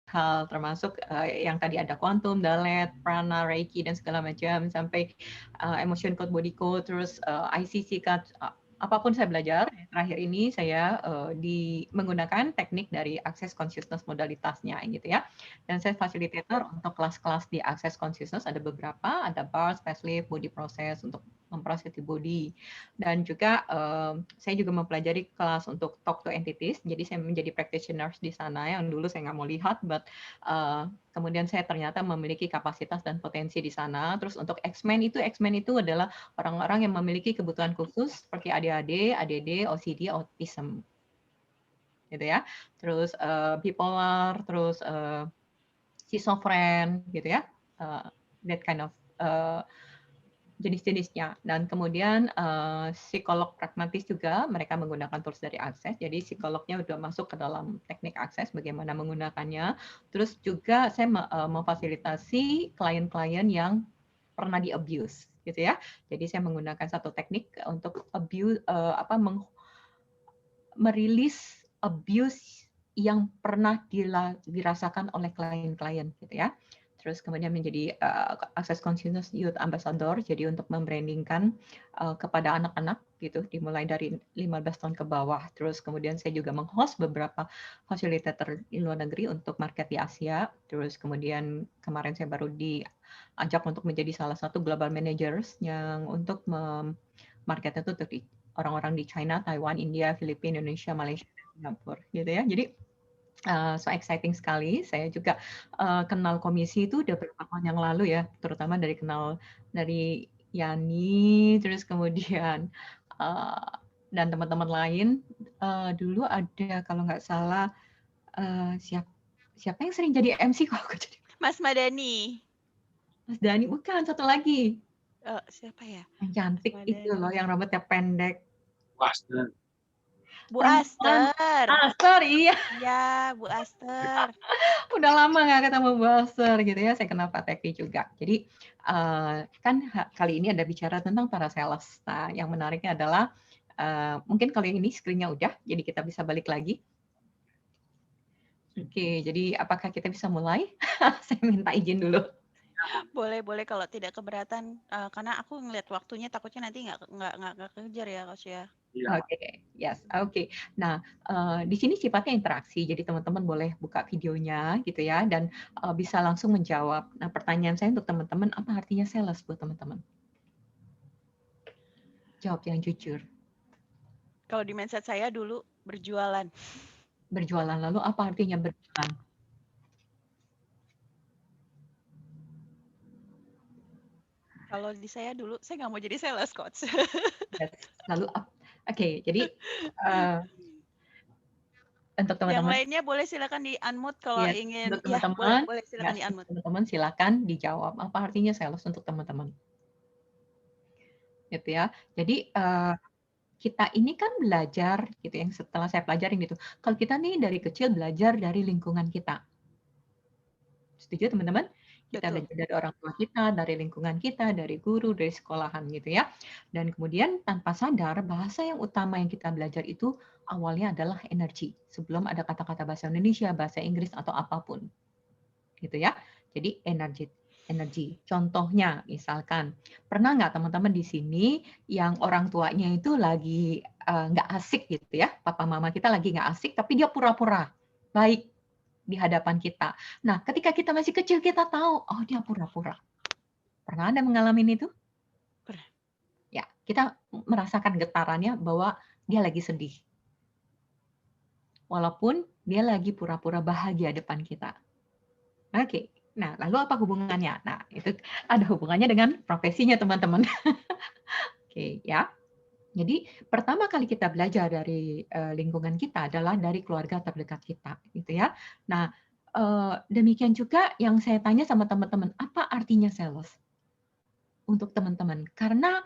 hal termasuk yang tadi ada quantum, dalet, prana, reiki dan segala macam sampai emotion code, body code, terus ICC code, apapun saya belajar. Terakhir ini saya menggunakan teknik dari Access Consciousness modalitasnya gitu ya. Dan saya fasilitator untuk kelas-kelas di Access Consciousness, ada beberapa, ada bars, facelift, body process untuk memproses di body. Dan juga saya juga mempelajari kelas untuk talk to entities. Jadi saya menjadi practitioner di sana yang dulu saya nggak mau lihat, but kemudian saya ternyata memiliki kapasitas dan potensi di sana. Terus untuk X-Men itu adalah orang-orang yang memiliki kebutuhan khusus seperti ADHD, ADD, OCD, autism, gitu ya. Terus bipolar, terus schizophren, gitu ya. That kind of jenis-jenisnya. Dan kemudian psikolog pragmatis juga, mereka menggunakan tools dari Access. Jadi psikolognya udah masuk ke dalam teknik Access, bagaimana menggunakannya. Terus juga saya memfasilitasi klien-klien yang pernah di-abuse, gitu ya. Jadi saya menggunakan satu teknik untuk abuse, merilis abuse yang pernah dirasakan oleh klien-klien, gitu ya. Terus kemudian menjadi Access Consciousness Youth Ambassador, jadi untuk membrandingkan kepada anak-anak gitu, dimulai dari 15 tahun ke bawah. Terus kemudian saya juga menghost beberapa facilitator di luar negeri untuk market di Asia. Terus kemudian kemarin saya baru diajak untuk menjadi salah satu global managers yang untuk marketnya itu untuk orang-orang di China, Taiwan, India, Filipina, Indonesia, Malaysia, Singapura, gitu ya. Jadi so exciting sekali. Saya juga kenal komisi itu udah beberapa tahun yang lalu ya, terutama kenal dari Yani, terus kemudian dan teman-teman lain. Dulu ada kalau nggak salah siapa yang sering jadi MC kok aku jadi Mas Madani. Mas Dani, bukan, satu lagi. Siapa ya? Yang cantik itu loh, yang rambutnya pendek. Aster. Bu Aster. Aster, iya. Iya, Bu Aster. Udah lama nggak ketemu Bu Aster gitu ya. Saya kenal Pak Tevi juga. Jadi kan kali ini ada bicara tentang para sales. Nah, yang menariknya adalah mungkin kalau yang ini screen-nya udah, jadi kita bisa balik lagi. Oke, jadi apakah kita bisa mulai? Saya minta izin dulu. Boleh kalau tidak keberatan, karena aku ngeliat waktunya takutnya nanti nggak kejar ya, Coach ya. Oke, yes, oke. Nah, di sini sifatnya interaksi, jadi teman-teman boleh buka videonya gitu ya, dan bisa langsung menjawab. Nah, pertanyaan saya untuk teman-teman, apa artinya sales buat teman-teman? Jawab yang jujur. Kalau di mindset saya dulu berjualan. Berjualan, lalu apa artinya berjualan? Kalau di saya dulu, saya nggak mau jadi sales, Coach. Yes. Lalu, oke, jadi untuk Yang teman-teman, lainnya boleh silakan di unmute kalau yes, ingin. untuk Ya, teman-teman, boleh silakan di unmute. teman-teman silakan dijawab apa artinya sales untuk teman-teman, gitu ya. Jadi kita ini kan belajar gitu, yang setelah saya pelajarin gitu. Kalau kita nih dari kecil belajar dari lingkungan kita, setuju teman-teman? Kita Betul. belajar dari orang tua kita, dari lingkungan kita, dari guru, dari sekolahan gitu ya. Dan kemudian tanpa sadar bahasa yang utama yang kita belajar itu awalnya adalah energi. Sebelum ada kata-kata bahasa Indonesia, bahasa Inggris atau apapun. Gitu ya. Jadi energi. Contohnya misalkan, pernah nggak teman-teman di sini yang orang tuanya itu lagi nggak asik gitu ya, papa mama kita lagi nggak asik, tapi dia pura-pura baik di hadapan kita. Nah, ketika kita masih kecil kita tahu, oh dia pura-pura. Pernah Anda mengalami itu? Pernah. Ya, kita merasakan getarannya bahwa dia lagi sedih. Walaupun dia lagi pura-pura bahagia depan kita. Oke, nah lalu apa hubungannya? Nah, itu ada hubungannya dengan profesinya teman-teman. Oke, ya. Jadi pertama kali kita belajar dari lingkungan kita adalah dari keluarga terdekat kita, gitu ya. Nah, demikian juga yang saya tanya sama teman-teman, apa artinya sales untuk teman-teman? Karena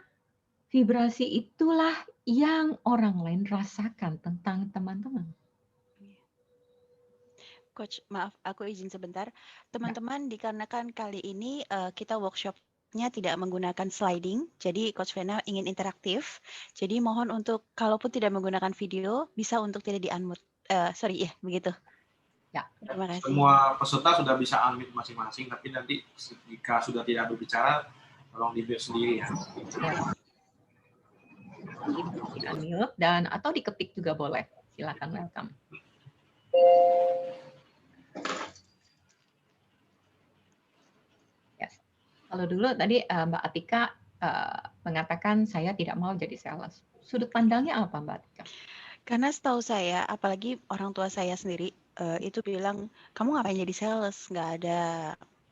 vibrasi itulah yang orang lain rasakan tentang teman-teman. Coach, maaf, aku izin sebentar. Teman-teman, dikarenakan kali ini kita workshopnya tidak menggunakan sliding, jadi Coach Vena ingin interaktif. Jadi mohon untuk, kalaupun tidak menggunakan video, bisa untuk tidak di-unmute. Sorry ya, begitu. Ya. Terima kasih. Semua peserta sudah bisa unmute masing-masing, tapi nanti jika sudah tidak berbicara, tolong di-mute sendiri ya. Ya. Di unmute dan atau diketik juga boleh. Silakan, welcome. Yes. Kalau dulu tadi Mbak Atika mengatakan saya tidak mau jadi sales. Sudut pandangnya apa Mbak Atika? Karena setahu saya, apalagi orang tua saya sendiri itu bilang, kamu ngapain jadi sales? Nggak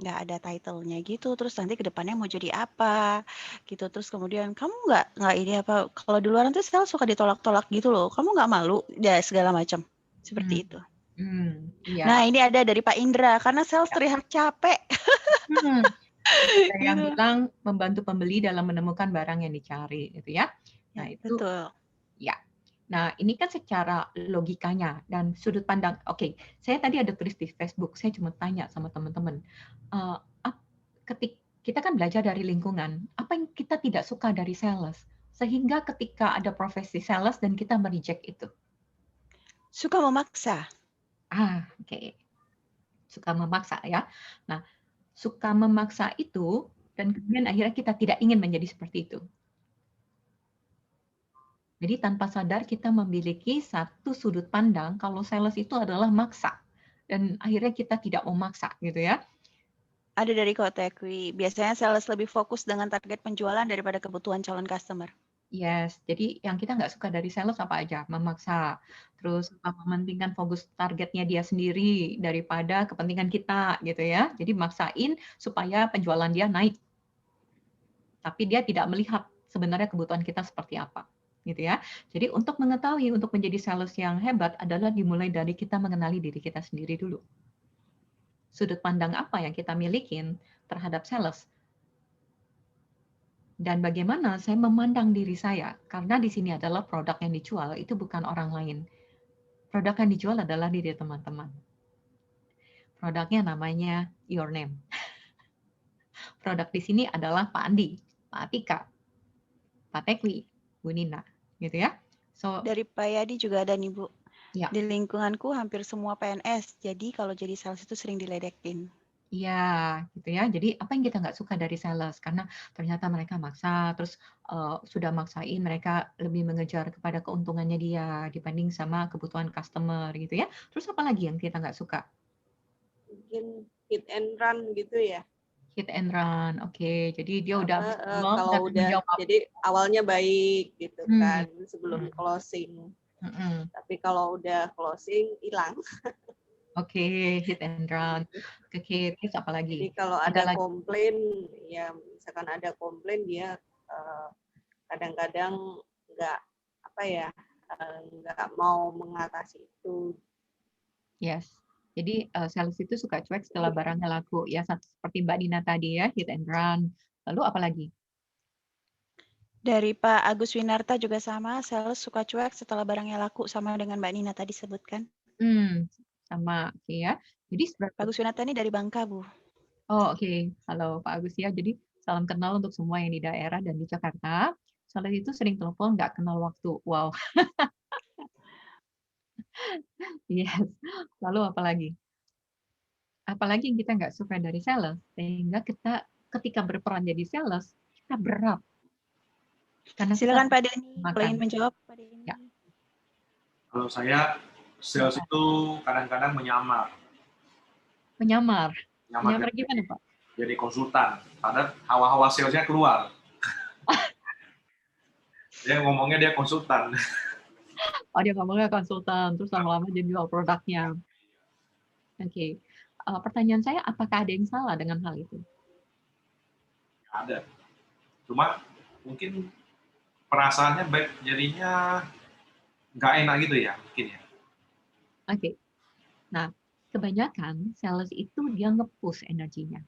ada title-nya gitu. Terus nanti ke depannya mau jadi apa? Gitu. Terus kemudian kamu nggak ini apa? Kalau di luar nanti sales suka ditolak-tolak gitu loh. Kamu nggak malu? Ya segala macam seperti itu. Iya. Nah ini ada dari Pak Indra karena sales terlihat capek. Ada yang bilang membantu pembeli dalam menemukan barang yang dicari, gitu ya. Nah itu. Betul. Ya. Nah, ini kan secara logikanya dan sudut pandang. Oke, saya tadi ada tulis di Facebook, saya cuma tanya sama teman-teman. Kita kan belajar dari lingkungan, apa yang kita tidak suka dari sales? Sehingga ketika ada profesi sales dan kita mereject itu. Suka memaksa. Oke. Suka memaksa ya. Nah, suka memaksa itu dan kemudian akhirnya kita tidak ingin menjadi seperti itu. Jadi tanpa sadar kita memiliki satu sudut pandang kalau sales itu adalah maksa. Dan akhirnya kita tidak mau maksa gitu ya. Ada dari Kotekwi, biasanya sales lebih fokus dengan target penjualan daripada kebutuhan calon customer. Yes, jadi yang kita nggak suka dari sales apa aja? Memaksa, terus mementingkan fokus targetnya dia sendiri daripada kepentingan kita gitu ya. Jadi maksain supaya penjualan dia naik. Tapi dia tidak melihat sebenarnya kebutuhan kita seperti apa. Gitu ya. Jadi untuk mengetahui untuk menjadi sales yang hebat adalah dimulai dari kita mengenali diri kita sendiri dulu. Sudut pandang apa yang kita miliki terhadap sales dan bagaimana saya memandang diri saya karena di sini adalah produk yang dijual itu bukan orang lain. Produk yang dijual adalah diri teman-teman. Produknya namanya Your Name. Produk di sini adalah Pak Andi, Pak Atika, Pak Tekwi, Bu Nina, gitu ya. So, dari Pak Yadi juga ada nih Bu. Ya. Di lingkunganku hampir semua PNS, jadi kalau jadi sales itu sering diledekin. Iya, gitu ya. Jadi apa yang kita nggak suka dari sales? Karena ternyata mereka maksa, terus sudah maksain mereka lebih mengejar kepada keuntungannya dia dibanding sama kebutuhan customer, gitu ya. Terus apa lagi yang kita nggak suka? Mungkin hit and run gitu ya. Hit and run, oke. Jadi dia udah kalau udah jadi awalnya baik gitu kan sebelum closing. Tapi kalau udah closing hilang. Oke, hit and run. Oke, terus apa lagi? Jadi kalau ada komplain, ya misalkan ada komplain dia kadang-kadang nggak nggak mau mengatasi itu. Yes. Jadi sales itu suka cuek setelah barangnya laku. Ya seperti Mbak Dina tadi ya, hit and run. Lalu apa lagi? Dari Pak Agus Winarta juga sama, sales suka cuek setelah barangnya laku sama dengan Mbak Nina tadi sebutkan. Sama, oke ya. Jadi Pak Agus Winarta ini dari Bangka, Bu. Oh, oke. Halo Pak Agus ya. Jadi salam kenal untuk semua yang di daerah dan di Jakarta. Sales itu sering telepon nggak kenal waktu. Wow. Yes. Lalu apa lagi? Apalagi yang kita nggak suka dari sales, sehingga kita ketika berperan jadi sales, kita berat. Karena silakan Pak Denny, kalau ingin menjawab Pak Denny. Ya. Kalau saya, sales itu kadang-kadang menyamar. Menyamar gimana Pak? Jadi konsultan, padahal hawa-hawa salesnya keluar. Dia ngomongnya dia konsultan. Oh, dia ngomongnya konsultan, terus lama-lama jadi jual produknya. Oke. Pertanyaan saya, apakah ada yang salah dengan hal itu? Ada. Cuma mungkin perasaannya baik, jadinya nggak enak gitu ya, mungkin ya. Oke. Nah, kebanyakan sales itu dia nge-push energinya.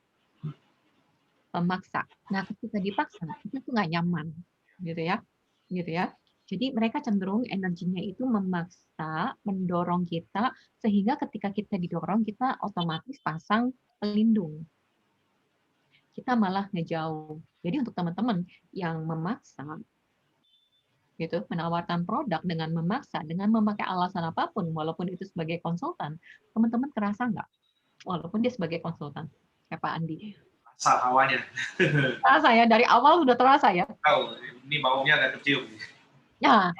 Pemaksa. Nah, ketika dipaksa, itu tuh nggak nyaman. Gitu ya. Jadi mereka cenderung energinya itu memaksa, mendorong kita, sehingga ketika kita didorong, kita otomatis pasang pelindung. Kita malah ngejauh. Jadi untuk teman-teman yang memaksa, gitu, menawarkan produk dengan memaksa, dengan memakai alasan apapun, walaupun itu sebagai konsultan, teman-teman terasa nggak? Walaupun dia sebagai konsultan, kayak Pak Andi. Asal hawanya. Terasa ya, dari awal sudah terasa ya. Tahu, ini baunya agak kecium. Ya,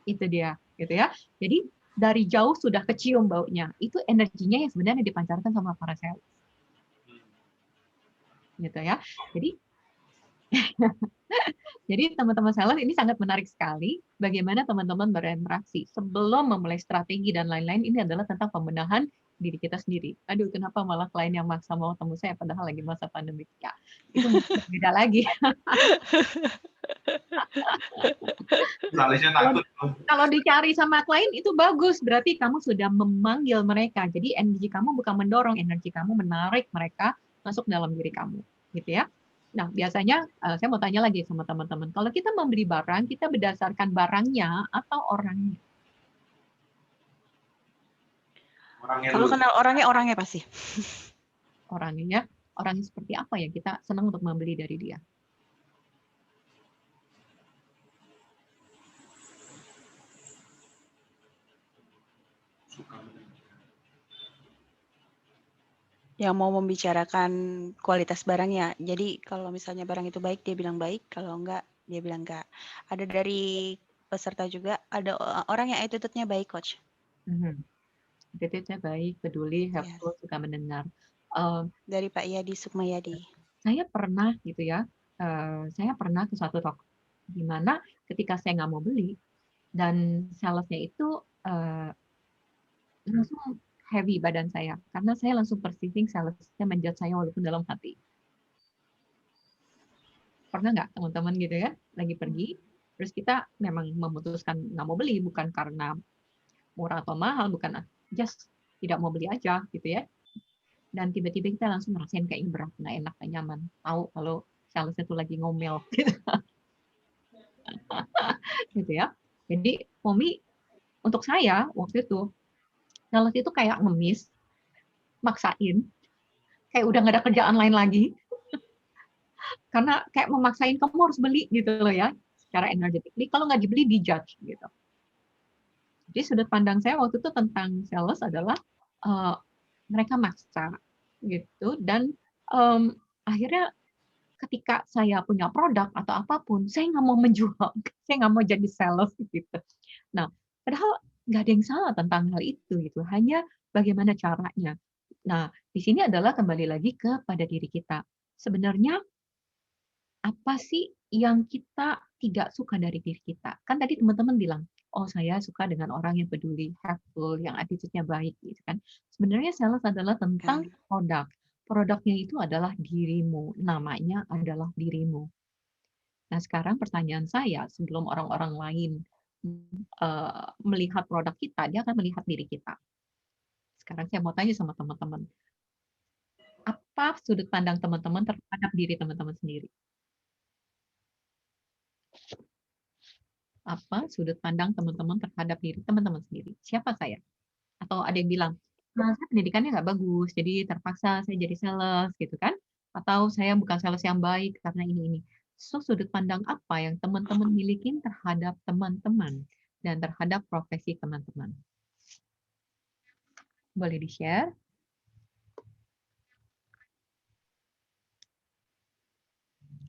itu dia, gitu ya. Jadi dari jauh sudah kecium baunya. Itu energinya yang sebenarnya dipancarkan sama para sales. Gitu ya. Jadi teman-teman sales ini sangat menarik sekali bagaimana teman-teman berinteraksi. Sebelum memulai strategi dan lain-lain, ini adalah tentang pembenahan diri kita sendiri. Aduh, kenapa malah klien yang maksa mau temu saya padahal lagi masa pandemi? Ya, itu beda lagi. Kalau dicari sama klien itu bagus, berarti kamu sudah memanggil mereka. Jadi energi kamu bukan mendorong, energi kamu menarik mereka masuk dalam diri kamu, gitu ya. Nah, biasanya saya mau tanya lagi sama teman-teman, kalau kita membeli barang, kita berdasarkan barangnya atau orangnya? Kalau kenal orangnya pasti. Orangnya seperti apa ya? Kita senang untuk membeli dari dia. Yang mau membicarakan kualitas barangnya. Jadi kalau misalnya barang itu baik, dia bilang baik. Kalau enggak, dia bilang enggak. Ada dari peserta juga, ada orang yang attitude-nya baik, Coach. Attitude-nya baik, peduli, helpful, suka mendengar. Dari Pak Yadi Sukmayadi. Saya pernah gitu ya, saya pernah ke suatu toko di mana ketika saya nggak mau beli dan salesnya itu langsung heavy badan saya karena saya langsung perceiving salesnya menjudge saya walaupun dalam hati. Pernah nggak teman-teman gitu ya, lagi pergi, terus kita memang memutuskan nggak mau beli bukan karena murah atau mahal, bukan, just tidak mau beli aja gitu ya. Dan tiba-tiba kita langsung ngerasain kayak berat, nggak enak, nggak nyaman. Tahu kalau salesnya tuh lagi ngomel gitu. Gitu ya. Jadi Momi, untuk saya waktu itu sales itu kayak ngemis, maksain, kayak udah nggak ada kerjaan lain lagi, karena kayak memaksain kamu harus beli gitu loh ya, secara energetically. Kalau nggak dibeli dijudge gitu. Jadi sudut pandang saya waktu itu tentang sales adalah mereka maksa gitu, dan akhirnya ketika saya punya produk atau apapun, saya nggak mau menjual, saya nggak mau jadi sales gitu. Nah, padahal nggak ada yang salah tentang hal itu gitu, hanya bagaimana caranya. Nah, di sini adalah kembali lagi kepada diri kita. Sebenarnya apa sih yang kita tidak suka dari diri kita? Kan tadi teman-teman bilang, oh saya suka dengan orang yang peduli, helpful, yang attitude-nya baik gitu kan. Sebenarnya sales adalah tentang produk. Produknya itu adalah dirimu, namanya adalah dirimu. Nah, sekarang pertanyaan saya, sebelum orang-orang lain melihat produk kita, dia akan melihat diri kita. Sekarang saya mau tanya sama teman-teman, apa sudut pandang teman-teman terhadap diri teman-teman sendiri? Apa sudut pandang teman-teman terhadap diri teman-teman sendiri? Siapa saya? Atau ada yang bilang, nah, saya pendidikannya nggak bagus, jadi terpaksa saya jadi sales, gitu kan? Atau saya bukan sales yang baik karena ini. So, sudut pandang apa yang teman-teman miliki terhadap teman-teman dan terhadap profesi teman-teman? Boleh di-share?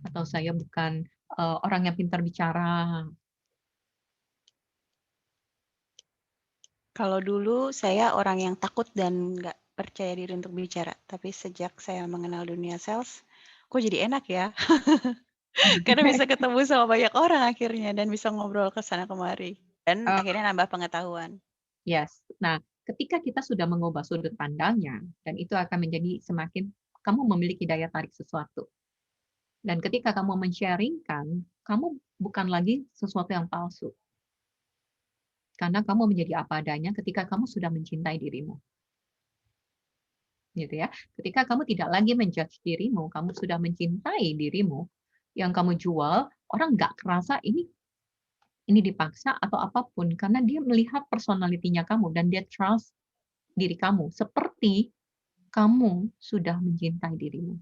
Atau saya bukan orang yang pintar bicara? Kalau dulu saya orang yang takut dan nggak percaya diri untuk bicara. Tapi sejak saya mengenal dunia sales, kok jadi enak ya? Karena bisa ketemu sama banyak orang akhirnya dan bisa ngobrol ke sana kemari. Dan akhirnya nambah pengetahuan. Yes. Nah, ketika kita sudah mengubah sudut pandangnya, dan itu akan menjadi semakin kamu memiliki daya tarik sesuatu. Dan ketika kamu men-sharingkan, kamu bukan lagi sesuatu yang palsu. Karena kamu menjadi apa adanya ketika kamu sudah mencintai dirimu. Gitu ya. Ketika kamu tidak lagi menjudge dirimu, kamu sudah mencintai dirimu, yang kamu jual, orang nggak kerasa ini dipaksa atau apapun, karena dia melihat personality-nya kamu dan dia trust diri kamu seperti kamu sudah mencintai dirimu.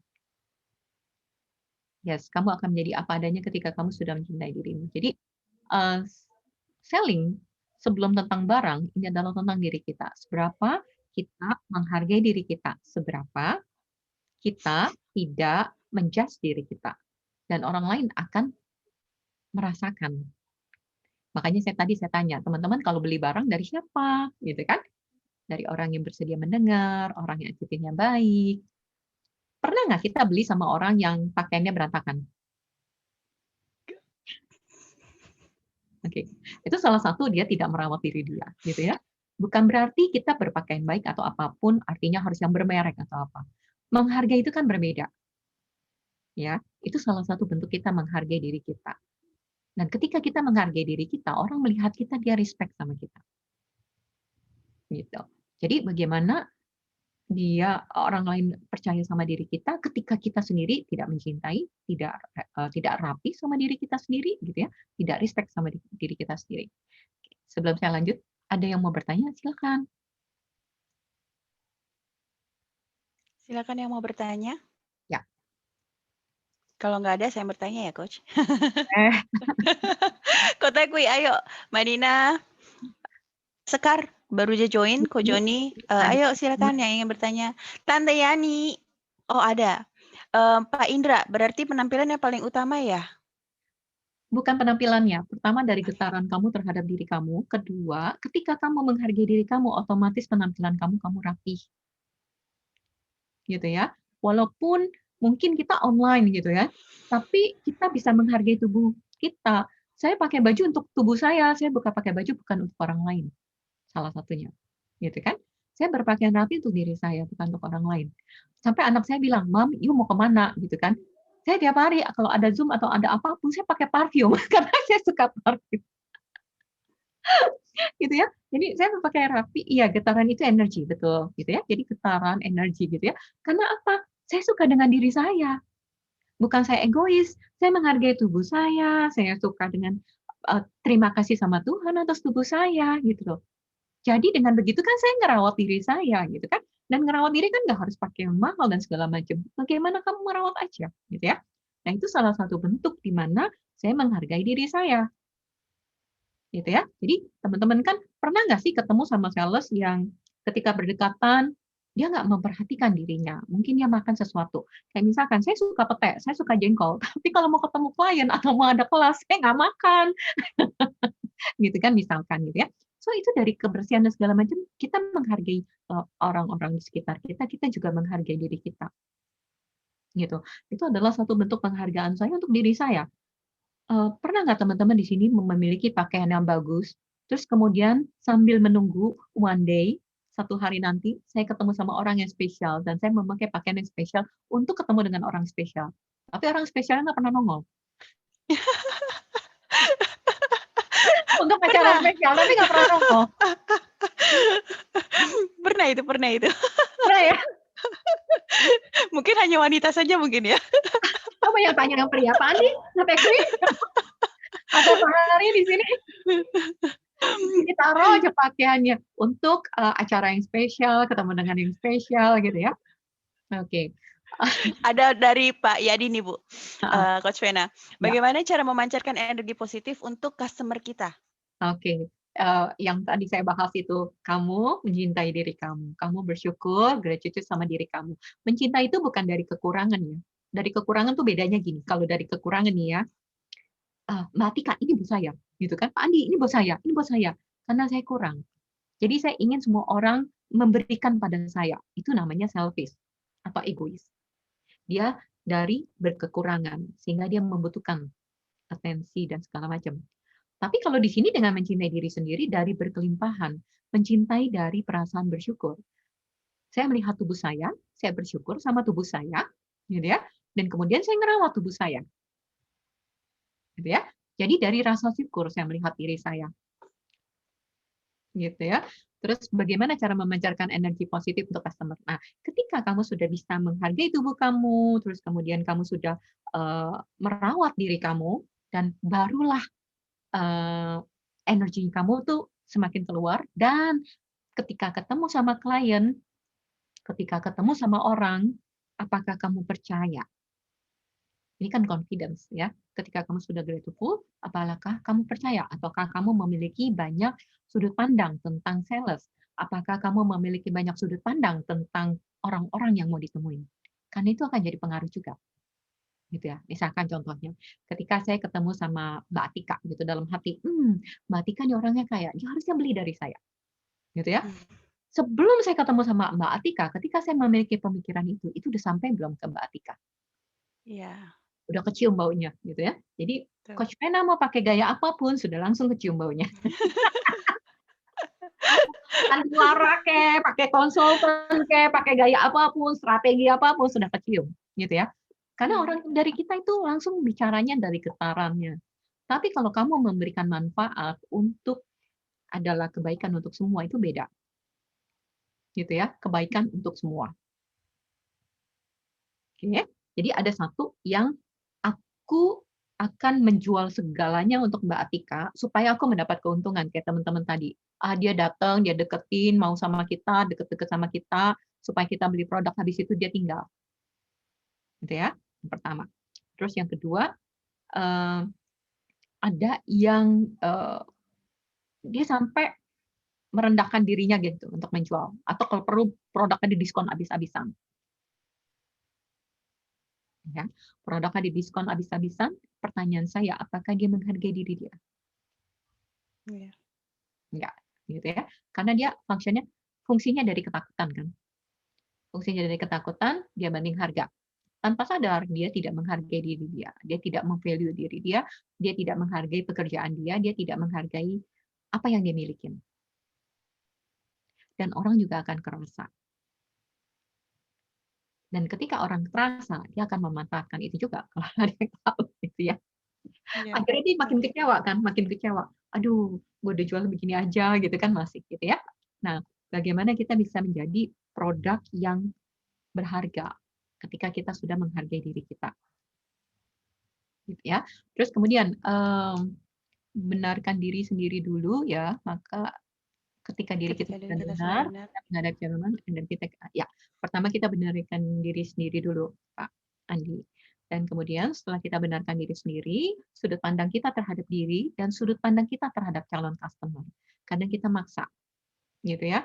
Yes, kamu akan menjadi apa adanya ketika kamu sudah mencintai dirimu. Jadi selling sebelum tentang barang, ini adalah tentang diri kita. Seberapa kita menghargai diri kita, seberapa kita tidak menjudge diri kita, dan orang lain akan merasakan. Makanya tadi saya tanya, teman-teman kalau beli barang dari siapa? Gitu kan? Dari orang yang bersedia mendengar, orang yang attitude-nya baik. Pernah nggak kita beli sama orang yang pakaiannya berantakan? Oke, itu salah satu dia tidak merawat diri dia, gitu ya. Bukan berarti kita berpakaian baik atau apapun, artinya harus yang bermerek atau apa. Menghargai itu kan berbeda, ya. Itu salah satu bentuk kita menghargai diri kita. Dan ketika kita menghargai diri kita, orang melihat kita, dia respect sama kita. Gitu. Jadi bagaimana orang lain percaya sama diri kita ketika kita sendiri tidak mencintai, tidak rapi sama diri kita sendiri, gitu ya, tidak respect sama diri kita sendiri. Sebelum saya lanjut, ada yang mau bertanya? Silakan. Silakan yang mau bertanya. Ya. Kalau nggak ada, saya bertanya ya, Coach. Eh. Kota Kui, ayo, Mbak Nina, Sekar, baru aja join, Ko Joni. Ayo silakan yang ingin bertanya. Tante Yani, oh ada. Pak Indra, berarti penampilan yang paling utama ya? Bukan penampilannya. Pertama dari getaran kamu terhadap diri kamu. Kedua, ketika kamu menghargai diri kamu, otomatis penampilan kamu rapi. Gitu ya. Walaupun mungkin kita online gitu ya, tapi kita bisa menghargai tubuh kita. Saya pakai baju untuk tubuh saya bukan pakai baju bukan untuk orang lain. Salah satunya. Gitu kan? Saya berpakaian rapi untuk diri saya, bukan untuk orang lain. Sampai anak saya bilang, "Mam, you mau kemana?" Gitu kan. Saya tiap hari kalau ada Zoom atau ada apapun saya pakai parfum karena saya suka parfum. Gitu ya. Jadi saya berpakaian rapi, iya getaran itu energi, betul gitu ya. Jadi getaran energi gitu ya. Karena apa? Saya suka dengan diri saya. Bukan saya egois, saya menghargai tubuh saya suka dengan terima kasih sama Tuhan atas tubuh saya gitu loh. Jadi dengan begitu kan saya ngerawat diri saya gitu kan. Dan ngerawat diri kan nggak harus pakai yang mahal dan segala macam. Bagaimana kamu merawat aja gitu ya. Nah itu salah satu bentuk di mana saya menghargai diri saya. Gitu ya. Jadi teman-teman kan pernah nggak sih ketemu sama sales yang ketika berdekatan dia nggak memperhatikan dirinya. Mungkin dia makan sesuatu. Kayak misalkan saya suka pete, saya suka jengkol. Tapi kalau mau ketemu klien atau mau ada kelas, saya nggak makan. Gitu kan misalkan gitu ya. So itu dari kebersihan dan segala macam kita menghargai orang-orang di sekitar kita, kita juga menghargai diri kita. Gitu. Itu adalah satu bentuk penghargaan saya untuk diri saya. Pernah nggak teman-teman di sini memiliki pakaian yang bagus, terus kemudian sambil menunggu one day, satu hari nanti saya ketemu sama orang yang spesial dan saya memakai pakaian yang spesial untuk ketemu dengan orang spesial. Tapi orang spesialnya nggak pernah nongol. Untuk acara spesial, tapi nggak pernah nongol. Pernah itu. Pernah ya? Mungkin hanya wanita saja mungkin ya. Apa yang tanya yang pria? Pak Andi, ngetekwi? Atau Pak Hari di sini? Ditaruh aja pakaiannya untuk acara yang spesial, ketemu dengan yang spesial gitu ya. Oke. Ada dari Pak Yadi nih Bu, Coach Vena. Bagaimana cara memancarkan energi positif untuk customer kita? Oke. Yang tadi saya bahas itu, kamu mencintai diri kamu. Kamu bersyukur, gratitude sama diri kamu. Mencintai itu bukan dari kekurangan ya. Dari kekurangan tuh bedanya gini. Kalau dari kekurangan nih ya, Mbak Atika, ini bos saya. Gitu kan. Pak Andi, ini bos saya. Ini bos saya. Karena saya kurang. Jadi saya ingin semua orang memberikan pada saya. Itu namanya selfish atau egois. Dia dari berkekurangan. Sehingga dia membutuhkan atensi dan segala macam. Tapi kalau di sini dengan mencintai diri sendiri dari berkelimpahan, mencintai dari perasaan bersyukur. Saya melihat tubuh saya bersyukur sama tubuh saya, gitu ya. Dan kemudian saya ngerawat tubuh saya. Gitu ya. Jadi dari rasa syukur saya melihat diri saya. Gitu ya. Terus bagaimana cara memancarkan energi positif untuk customer? Nah, ketika kamu sudah bisa menghargai tubuh kamu, terus kemudian kamu sudah merawat diri kamu, dan barulah energi kamu tuh semakin keluar, dan ketika ketemu sama klien, ketika ketemu sama orang, apakah kamu percaya Ini kan confidence ya. Ketika kamu sudah grateful, apakah kamu percaya ataukah kamu memiliki banyak sudut pandang tentang sales? Apakah kamu memiliki banyak sudut pandang tentang orang-orang yang mau ditemuin? Karena itu akan jadi pengaruh juga. Gitu ya. Misalkan contohnya, ketika saya ketemu sama Mbak Atika gitu dalam hati, Mbak Atika nih orangnya kaya, dia harusnya beli dari saya. Gitu ya. Sebelum saya ketemu sama Mbak Atika, ketika saya memiliki pemikiran itu udah sampai belum ke Mbak Atika? Iya. Udah kecium baunya gitu ya. Jadi Betul. Coach Pena mau pakai gaya apapun sudah langsung kecium baunya. Anwara pakai konsultan pakai gaya apapun, strategi apapun sudah kecium gitu ya. Karena orang dari kita itu langsung bicaranya dari getarannya. Tapi kalau kamu memberikan manfaat untuk adalah kebaikan untuk semua itu beda. Gitu ya, kebaikan untuk semua. Oke. Jadi ada satu yang aku akan menjual segalanya untuk Mbak Atika supaya aku mendapat keuntungan kayak teman-teman tadi. Dia datang, dia deketin, mau sama kita, deket-deket sama kita, supaya kita beli produk, habis itu dia tinggal. Gitu ya, yang pertama. Terus yang kedua, ada yang dia sampai merendahkan dirinya gitu untuk menjual. Atau kalau perlu produknya didiskon habis-habisan. Ya, produknya didiskon habis-habisan, pertanyaan saya, apakah dia menghargai diri dia? Iya. Enggak, gitu ya. Karena dia fungsinya dari ketakutan kan. Fungsinya dari ketakutan, dia banding harga. Tanpa sadar, dia tidak menghargai diri dia tidak memvalue diri dia tidak menghargai pekerjaan dia tidak menghargai apa yang dia miliki. Dan orang juga akan kerasa. Dan ketika orang terasa, dia akan memanfaatkan itu juga kalau ada yang tahu gitu ya. Iya. Akhirnya dia makin kecewa kan, makin kecewa. Aduh, gue udah jual begini aja gitu kan masih gitu ya. Nah, bagaimana kita bisa menjadi produk yang berharga ketika kita sudah menghargai diri kita. Gitu ya. Terus kemudian benarkan diri sendiri dulu ya, maka ketika diri kita sudah benar, menghadap Tuhan dan kita ya, pertama kita benarkan diri sendiri dulu, Pak Andi. Dan kemudian setelah kita benarkan diri sendiri, sudut pandang kita terhadap diri dan sudut pandang kita terhadap calon customer. Kadang kita maksa, gitu ya.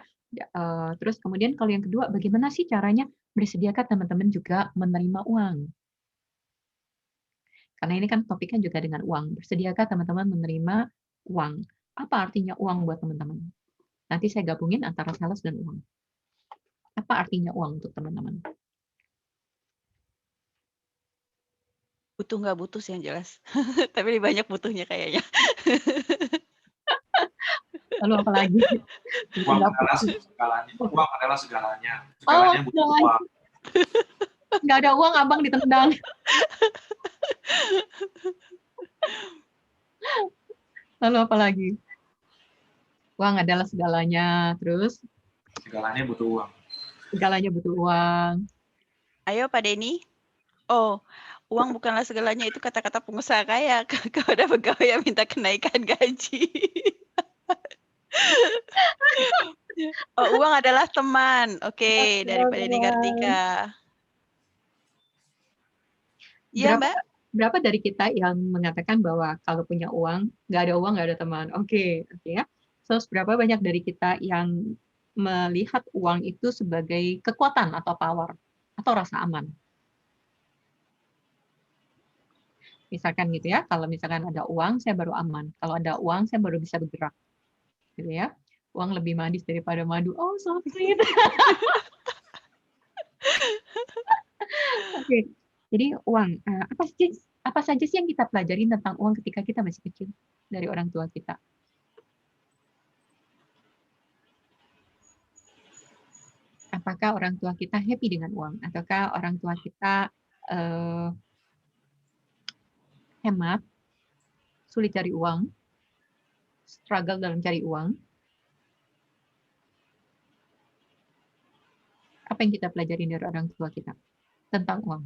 Terus kemudian kalau yang kedua, bagaimana sih caranya bersediakah teman-teman juga menerima uang? Karena ini kan topiknya juga dengan uang. Bersediakah teman-teman menerima uang? Apa artinya uang buat teman-teman? Nanti saya gabungin antara sales dan uang. Apa artinya uang untuk teman-teman? Butuh nggak butuh sih yang jelas. Tapi lebih banyak butuhnya kayaknya. Lalu apa lagi? Uang adalah segalanya. Uang adalah segalanya. Oh, Segalanya butuh uang. Nggak ada uang, abang ditendang. Lalu apa lagi? Uang adalah segalanya. Terus? Segalanya butuh uang. Segalanya butuh uang. Ayo Pak Denny. Oh, uang bukanlah segalanya itu kata-kata pengusaha kaya kepada pegawai yang minta kenaikan gaji. Oh, uang adalah teman. Oke, dari Pak Denny Kartika. Iya, Mbak. Berapa dari kita yang mengatakan bahwa kalau punya uang, nggak ada uang, nggak ada teman? Oke, ya. So, berapa banyak dari kita yang melihat uang itu sebagai kekuatan atau power atau rasa aman? Misalkan gitu ya, kalau misalkan ada uang, saya baru aman. Kalau ada uang, saya baru bisa bergerak. Gitu ya. Uang lebih manis daripada madu. Oh, so sweet. Oke. Jadi uang, apa saja sih yang kita pelajari tentang uang ketika kita masih kecil dari orang tua kita? Apakah orang tua kita happy dengan uang? Ataukah orang tua kita hemat, sulit cari uang, struggle dalam cari uang? Apa yang kita pelajari dari orang tua kita tentang uang?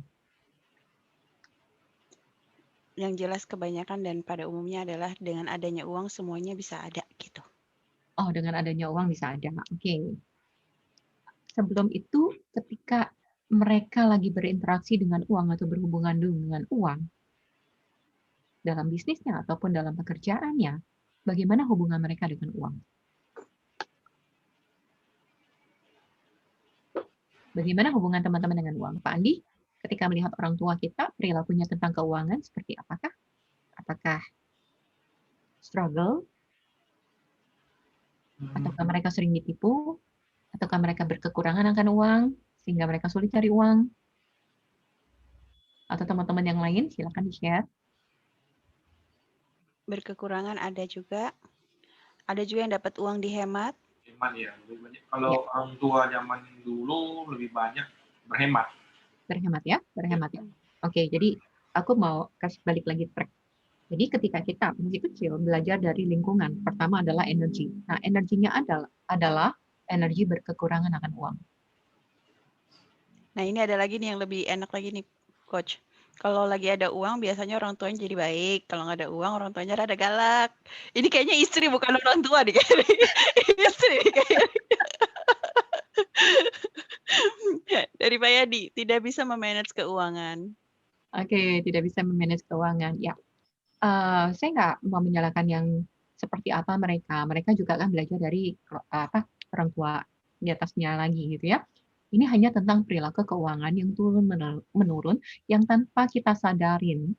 Yang jelas kebanyakan dan pada umumnya adalah dengan adanya uang semuanya bisa ada gitu. Oh, dengan adanya uang bisa ada. Oke. Sebelum itu, ketika mereka lagi berinteraksi dengan uang atau berhubungan dengan uang dalam bisnisnya ataupun dalam pekerjaannya, bagaimana hubungan mereka dengan uang? Bagaimana hubungan teman-teman dengan uang? Pak Andi, ketika melihat orang tua kita, perilakunya tentang keuangan seperti apakah? Apakah struggle? Ataukah mereka sering ditipu? Ataukah mereka berkekurangan akan uang sehingga mereka sulit cari uang? Atau teman-teman yang lain, silakan di-share. Berkekurangan ada juga yang dapat uang dihemat. Hemat ya, lebih banyak. Kalau orang tua zaman dulu lebih banyak berhemat. Berhemat ya. Oke, jadi aku mau kasih balik lagi track. Jadi ketika kita masih kecil belajar dari lingkungan, pertama adalah energi. Nah, energinya adalah energi berkekurangan akan uang. Nah, ini ada lagi nih yang lebih enak lagi nih, Coach. Kalau lagi ada uang, biasanya orang tuanya jadi baik. Kalau nggak ada uang, orang tuanya rada galak. Ini kayaknya istri bukan orang tua nih. Istri kayaknya. Dari Pak Yadi, tidak bisa memanage keuangan. Oke, tidak bisa memanage keuangan. Ya, saya nggak mau menyalahkan yang seperti apa mereka. Mereka juga kan belajar dari orang tua di atasnya lagi gitu ya. Ini hanya tentang perilaku keuangan yang turun menurun, yang tanpa kita sadarin,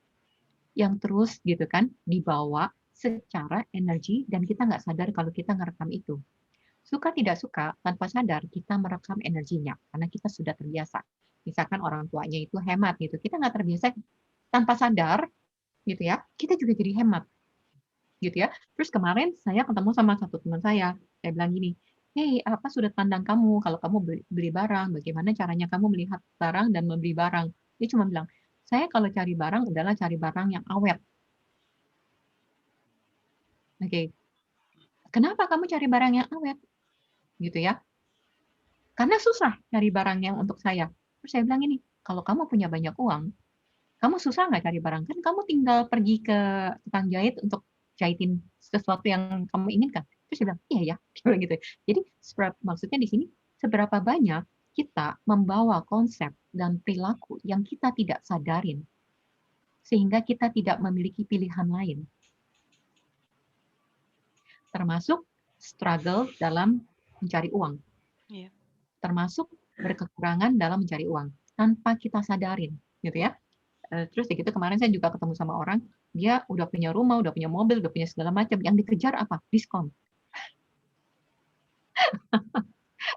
yang terus gitu kan dibawa secara energi dan kita nggak sadar kalau kita ngerekam itu. Suka tidak suka, tanpa sadar kita merekam energinya karena kita sudah terbiasa. Misalkan orang tuanya itu hemat gitu, kita nggak terbiasa tanpa sadar gitu ya, kita juga jadi hemat gitu ya. Terus kemarin saya ketemu sama satu teman saya bilang gini, "Hey, apa sudut pandang kamu kalau kamu beli barang? Bagaimana caranya kamu melihat barang dan membeli barang?" Dia cuma bilang, "Saya kalau cari barang adalah cari barang yang awet." Oke. Kenapa kamu cari barang yang awet? Gitu ya. Karena susah cari barang yang untuk saya. Terus saya bilang ini, kalau kamu punya banyak uang, kamu susah nggak cari barang? Kan kamu tinggal pergi ke tukang jahit untuk jahitin sesuatu yang kamu inginkan. Terus dia bilang, iya ya, gitu. Jadi maksudnya di sini seberapa banyak kita membawa konsep dan perilaku yang kita tidak sadarin sehingga kita tidak memiliki pilihan lain. Termasuk struggle dalam mencari uang. Iya. Termasuk berkekurangan dalam mencari uang tanpa kita sadarin, gitu ya. Terus gitu kemarin saya juga ketemu sama orang, dia udah punya rumah, udah punya mobil, udah punya segala macam, yang dikejar apa? Diskon.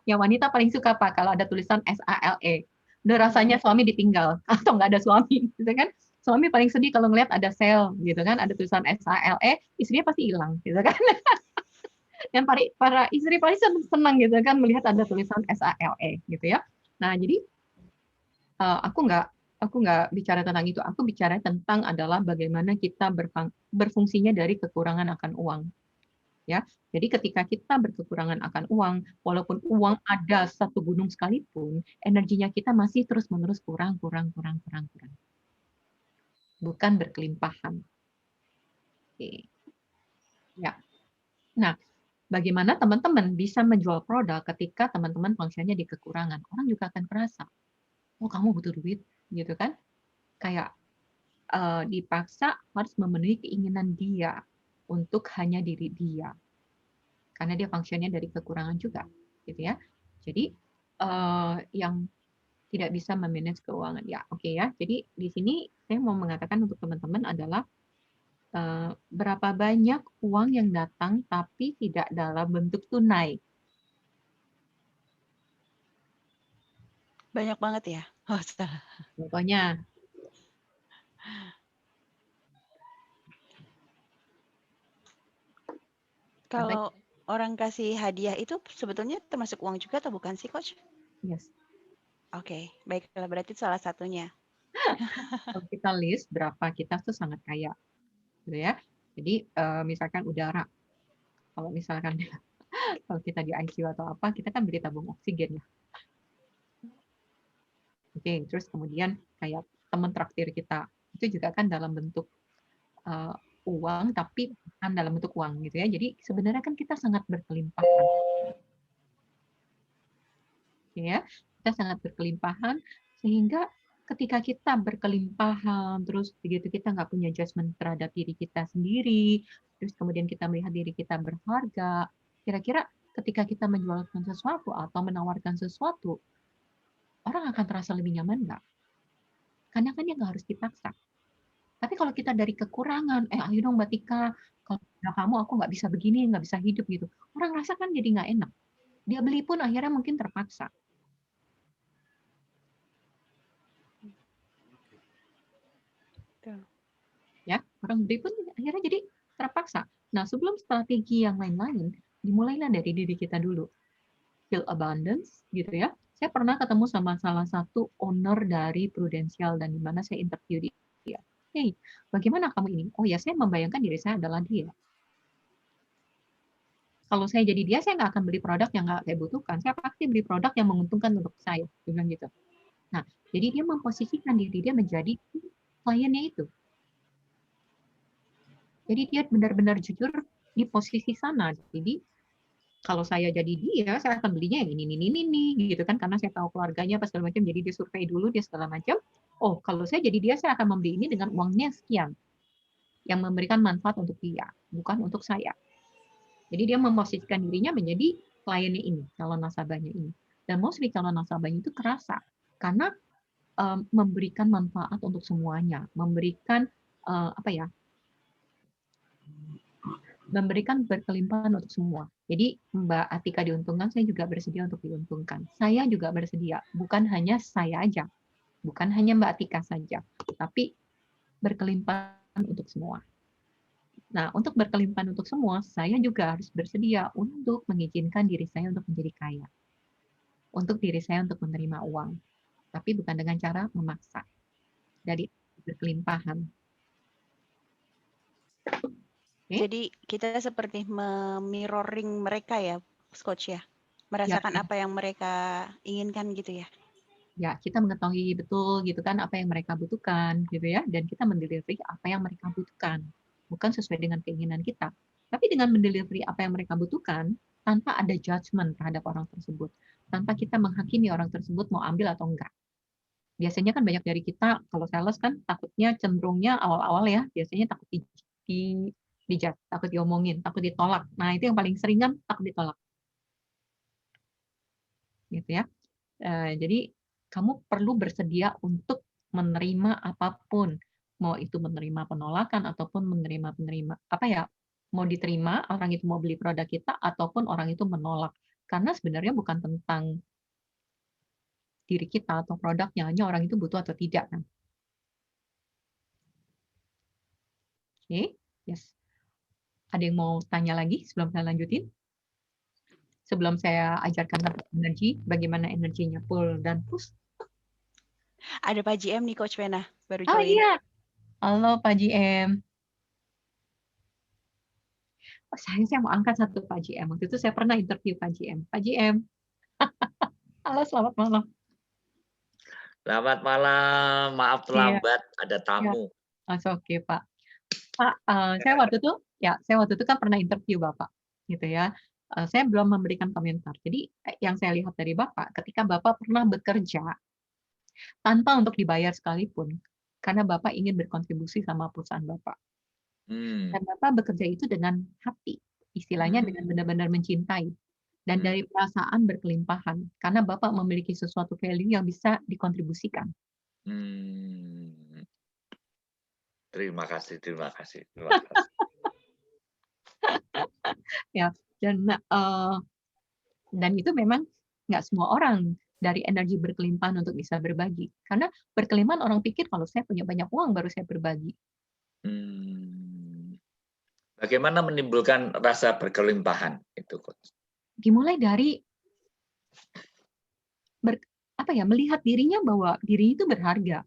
Yang wanita paling suka apa? Kalau ada tulisan SALE. Udah rasanya suami ditinggal atau nggak ada suami, gitu kan? Suami paling sedih kalau ngelihat ada sale, gitu kan? Ada tulisan SALE, istrinya pasti hilang, gitu kan? Dan para istri paling senang gitu kan melihat ada tulisan SALE, gitu ya. Nah, jadi aku nggak bicara tentang itu. Aku bicara tentang adalah bagaimana kita berfungsinya dari kekurangan akan uang. Ya, jadi ketika kita berkekurangan akan uang, walaupun uang ada satu gunung sekalipun, energinya kita masih terus-menerus kurang. Bukan berkelimpahan. Oke. Ya. Nah, bagaimana teman-teman bisa menjual produk ketika teman-teman fungsinya di kekurangan? Orang juga akan merasa, oh kamu butuh duit, gitu kan? Kayak dipaksa harus memenuhi keinginan dia untuk hanya diri dia. Karena dia fungsinya dari kekurangan juga, gitu ya. Jadi yang tidak bisa memanage keuangan ya, oke ya. Jadi di sini saya mau mengatakan untuk teman-teman adalah berapa banyak uang yang datang tapi tidak dalam bentuk tunai. Banyak banget ya. Oh, salah. Contohnya, Kalau orang kasih hadiah itu sebetulnya termasuk uang juga atau bukan sih, Coach? yes. Oke, baiklah, berarti salah satunya. Kalau kita list berapa kita tuh sangat kaya, gitu ya. Jadi misalkan udara, kalau misalkan kalau kita di ICU atau apa, kita kan beli tabung oksigen ya. Oke, terus kemudian kayak teman traktir kita itu juga kan dalam bentuk uang, tapi bukan dalam bentuk uang gitu ya. Jadi sebenarnya kan kita sangat berkelimpahan. Ya, Kita sangat berkelimpahan, sehingga ketika kita berkelimpahan, terus begitu kita nggak punya judgment terhadap diri kita sendiri, terus kemudian kita melihat diri kita berharga, kira-kira ketika kita menjualkan sesuatu atau menawarkan sesuatu, orang akan terasa lebih nyaman nggak? Karena kan dia nggak harus dipaksa. Tapi kalau kita dari kekurangan, ayo dong Mbak Tika, kalau nggak kamu aku nggak bisa begini, nggak bisa hidup gitu. Orang rasa kan jadi nggak enak. Dia beli pun akhirnya mungkin terpaksa. Ya, orang beli pun akhirnya jadi terpaksa. Nah, sebelum strategi yang lain-lain, dimulailah dari diri kita dulu. Feel abundance, gitu ya. Saya pernah ketemu sama salah satu owner dari Prudential, dan di mana saya interview dia. Hey, bagaimana kamu ini? Oh ya, saya membayangkan diri saya adalah dia. Kalau saya jadi dia, saya nggak akan beli produk yang nggak saya butuhkan. Saya pasti beli produk yang menguntungkan untuk saya. Dia bilang gitu. Nah, jadi dia memposisikan diri dia menjadi kliennya itu. Jadi dia benar-benar jujur di posisi sana. Jadi kalau saya jadi dia, saya akan belinya yang ini, gitu kan, karena saya tahu keluarganya apa segala macam. Jadi dia survei dulu, dia segala macam. Oh, kalau saya jadi dia, saya akan membeli ini dengan uangnya sekian, yang memberikan manfaat untuk dia, bukan untuk saya. Jadi dia memposisikan dirinya menjadi kliennya ini, calon nasabahnya ini. Dan mostly calon nasabahnya itu kerasa, karena memberikan manfaat untuk semuanya, memberikan memberikan berkelimpahan untuk semua. Jadi Mbak Atika diuntungkan, saya juga bersedia untuk diuntungkan. Saya juga bersedia, bukan hanya saya aja, bukan hanya Mbak Atika saja, tapi berkelimpahan untuk semua. Nah, untuk berkelimpahan untuk semua, saya juga harus bersedia untuk mengizinkan diri saya untuk menjadi kaya. Untuk diri saya untuk menerima uang. Tapi bukan dengan cara memaksa. Dari berkelimpahan. Okay? Jadi kita seperti mirroring mereka ya, Coach ya? Merasakan apa yang mereka inginkan gitu ya? Ya, kita mengetahui betul gitu kan apa yang mereka butuhkan gitu ya, dan kita mendelivery apa yang mereka butuhkan, bukan sesuai dengan keinginan kita, tapi dengan mendelivery apa yang mereka butuhkan tanpa ada judgment terhadap orang tersebut, tanpa kita menghakimi orang tersebut mau ambil atau enggak. Biasanya kan banyak dari kita kalau sales kan takutnya cenderungnya awal-awal ya, biasanya takut dijudge, takut diomongin, takut ditolak. Nah, itu yang paling sering kan takut ditolak. Gitu ya. Jadi kamu perlu bersedia untuk menerima apapun, mau itu menerima penolakan ataupun menerima mau diterima, orang itu mau beli produk kita ataupun orang itu menolak. Karena sebenarnya bukan tentang diri kita atau produknya, hanya orang itu butuh atau tidak kan. Oke, yes. Ada yang mau tanya lagi sebelum saya lanjutin? Sebelum saya ajarkan tentang energi, bagaimana energinya pull dan push? Ada Pak GM nih, Coach Wena, baru join. Oh iya, halo Pak GM. Saya mau angkat satu Pak GM. Waktu itu saya pernah interview Pak GM. Pak GM. Halo, selamat malam. Selamat malam, maaf terlambat, ada tamu. Oke, Pak. Pak, saya waktu itu kan pernah interview Bapak, gitu ya. Saya belum memberikan komentar. Jadi yang saya lihat dari Bapak, ketika Bapak pernah bekerja tanpa untuk dibayar sekalipun, karena Bapak ingin berkontribusi sama perusahaan Bapak. Dan Bapak bekerja itu dengan hati, istilahnya dengan benar-benar mencintai. Dan dari perasaan berkelimpahan, karena Bapak memiliki sesuatu value yang bisa dikontribusikan. Terima kasih. Ya, dan itu memang nggak semua orang dari energi berkelimpahan untuk bisa berbagi. Karena berkelimpahan orang pikir kalau saya punya banyak uang baru saya berbagi. Bagaimana menimbulkan rasa berkelimpahan itu, Coach? Dimulai dari melihat dirinya bahwa diri itu berharga.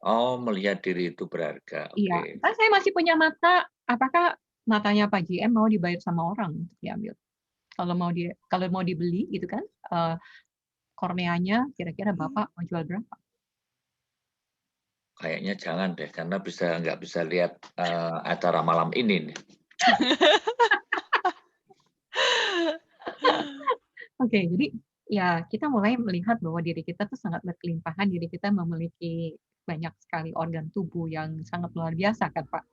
Oh, melihat diri itu berharga. Iya, kan saya masih punya mata. Apakah matanya Pak GM mau dibayar sama orang untuk diambil? Kalau mau dibeli gitu kan, korneanya kira-kira Bapak mau jual berapa? Kayaknya jangan deh, karena nggak bisa lihat acara malam ini nih. Oke, jadi Ya, kita mulai melihat bahwa diri kita tuh sangat berkelimpahan, diri kita memiliki banyak sekali organ tubuh yang sangat luar biasa kan Pak,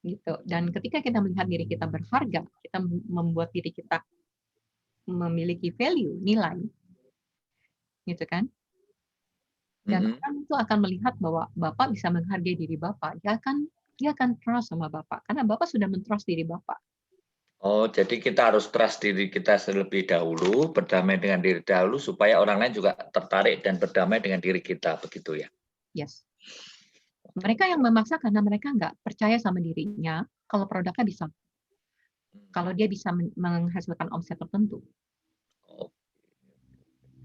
gitu. Dan ketika kita melihat diri kita berharga, kita membuat diri kita memiliki value, nilai, gitu kan. Dan orang itu akan melihat bahwa Bapak bisa menghargai diri Bapak, dia akan trust sama Bapak, karena Bapak sudah men-trust diri Bapak. Oh, jadi kita harus trust diri kita terlebih dahulu, berdamai dengan diri dahulu, supaya orang lain juga tertarik dan berdamai dengan diri kita, begitu ya? Yes. Mereka yang memaksa karena mereka nggak percaya sama dirinya, kalau produknya bisa, kalau dia bisa menghasilkan omset tertentu.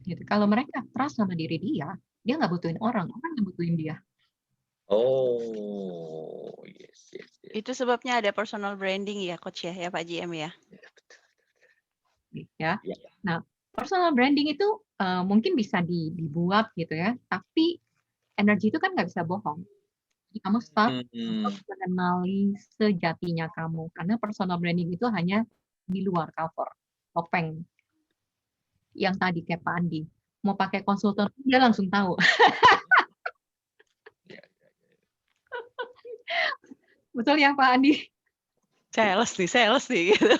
Gitu. Kalau mereka trust sama diri dia nggak butuhin orang yang butuhin dia. Oh, yes. Itu sebabnya ada personal branding ya, Coach ya Pak JM ya. Ya. Nah, personal branding itu mungkin bisa dibuat gitu ya, tapi energi itu kan nggak bisa bohong. Jadi kamu start untuk mengenali sejatinya kamu, karena personal branding itu hanya di luar cover, topeng. Yang tadi kayak Pak Andi, mau pakai konsultan dia langsung tahu. Betul ya Pak Andi? Sales nih gitu.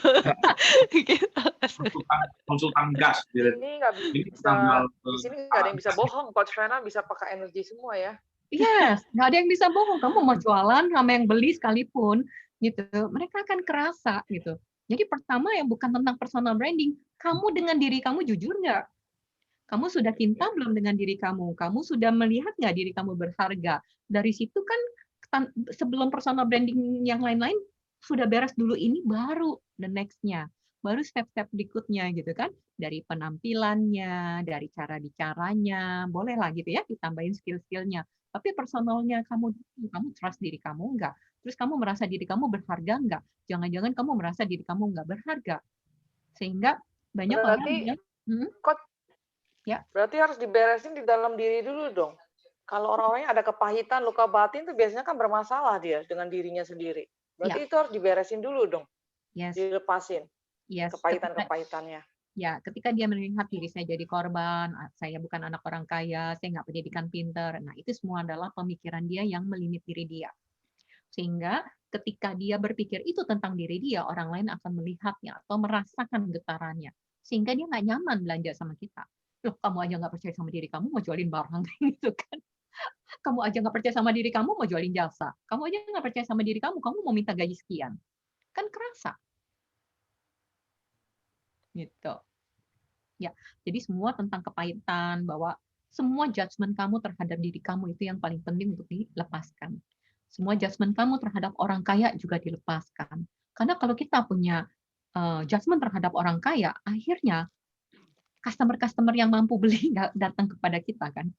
konsultan gas. Ini nggak bisa, di sini nggak ada yang bisa bohong. Coach Fena bisa pakai energi semua ya. Yes, nggak ada yang bisa bohong. Kamu mau jualan sama yang beli sekalipun, gitu, mereka akan kerasa gitu. Jadi pertama yang bukan tentang personal branding, kamu dengan diri kamu jujur nggak? Kamu sudah cinta belum dengan diri kamu? Kamu sudah melihat nggak diri kamu berharga? Dari situ kan sebelum personal branding yang lain-lain sudah beres dulu ini, baru the next-nya, baru step-step berikutnya gitu kan, dari penampilannya, dari cara bicaranya, bolehlah gitu ya ditambahin skill-skillnya. Tapi personalnya kamu trust diri kamu enggak? Terus kamu merasa diri kamu berharga enggak? Jangan-jangan kamu merasa diri kamu enggak berharga. Sehingga banyak orang yang Coach, ya. Berarti harus diberesin di dalam diri dulu dong. Kalau orang-orangnya ada kepahitan, luka batin itu biasanya kan bermasalah dia dengan dirinya sendiri. Berarti itu harus diberesin dulu dong. Yes. Dilepasin. Yes. Kepahitan-kepahitannya. Ya, ketika dia melihat diri saya jadi korban, saya bukan anak orang kaya, saya nggak pendidikan pinter. Nah, itu semua adalah pemikiran dia yang melimit diri dia. Sehingga ketika dia berpikir itu tentang diri dia, orang lain akan melihatnya atau merasakan getarannya. Sehingga dia nggak nyaman belanja sama kita. Loh, kamu aja nggak percaya sama diri kamu, mau jualin barang gitu kan. Kamu aja nggak percaya sama diri kamu, mau jualin jasa. Kamu aja nggak percaya sama diri kamu mau minta gaji sekian. Kan kerasa. Gitu. Ya, jadi semua tentang kepahitan, bahwa semua judgement kamu terhadap diri kamu itu yang paling penting untuk dilepaskan. Semua judgement kamu terhadap orang kaya juga dilepaskan. Karena kalau kita punya judgement terhadap orang kaya, akhirnya customer-customer yang mampu beli nggak datang kepada kita kan.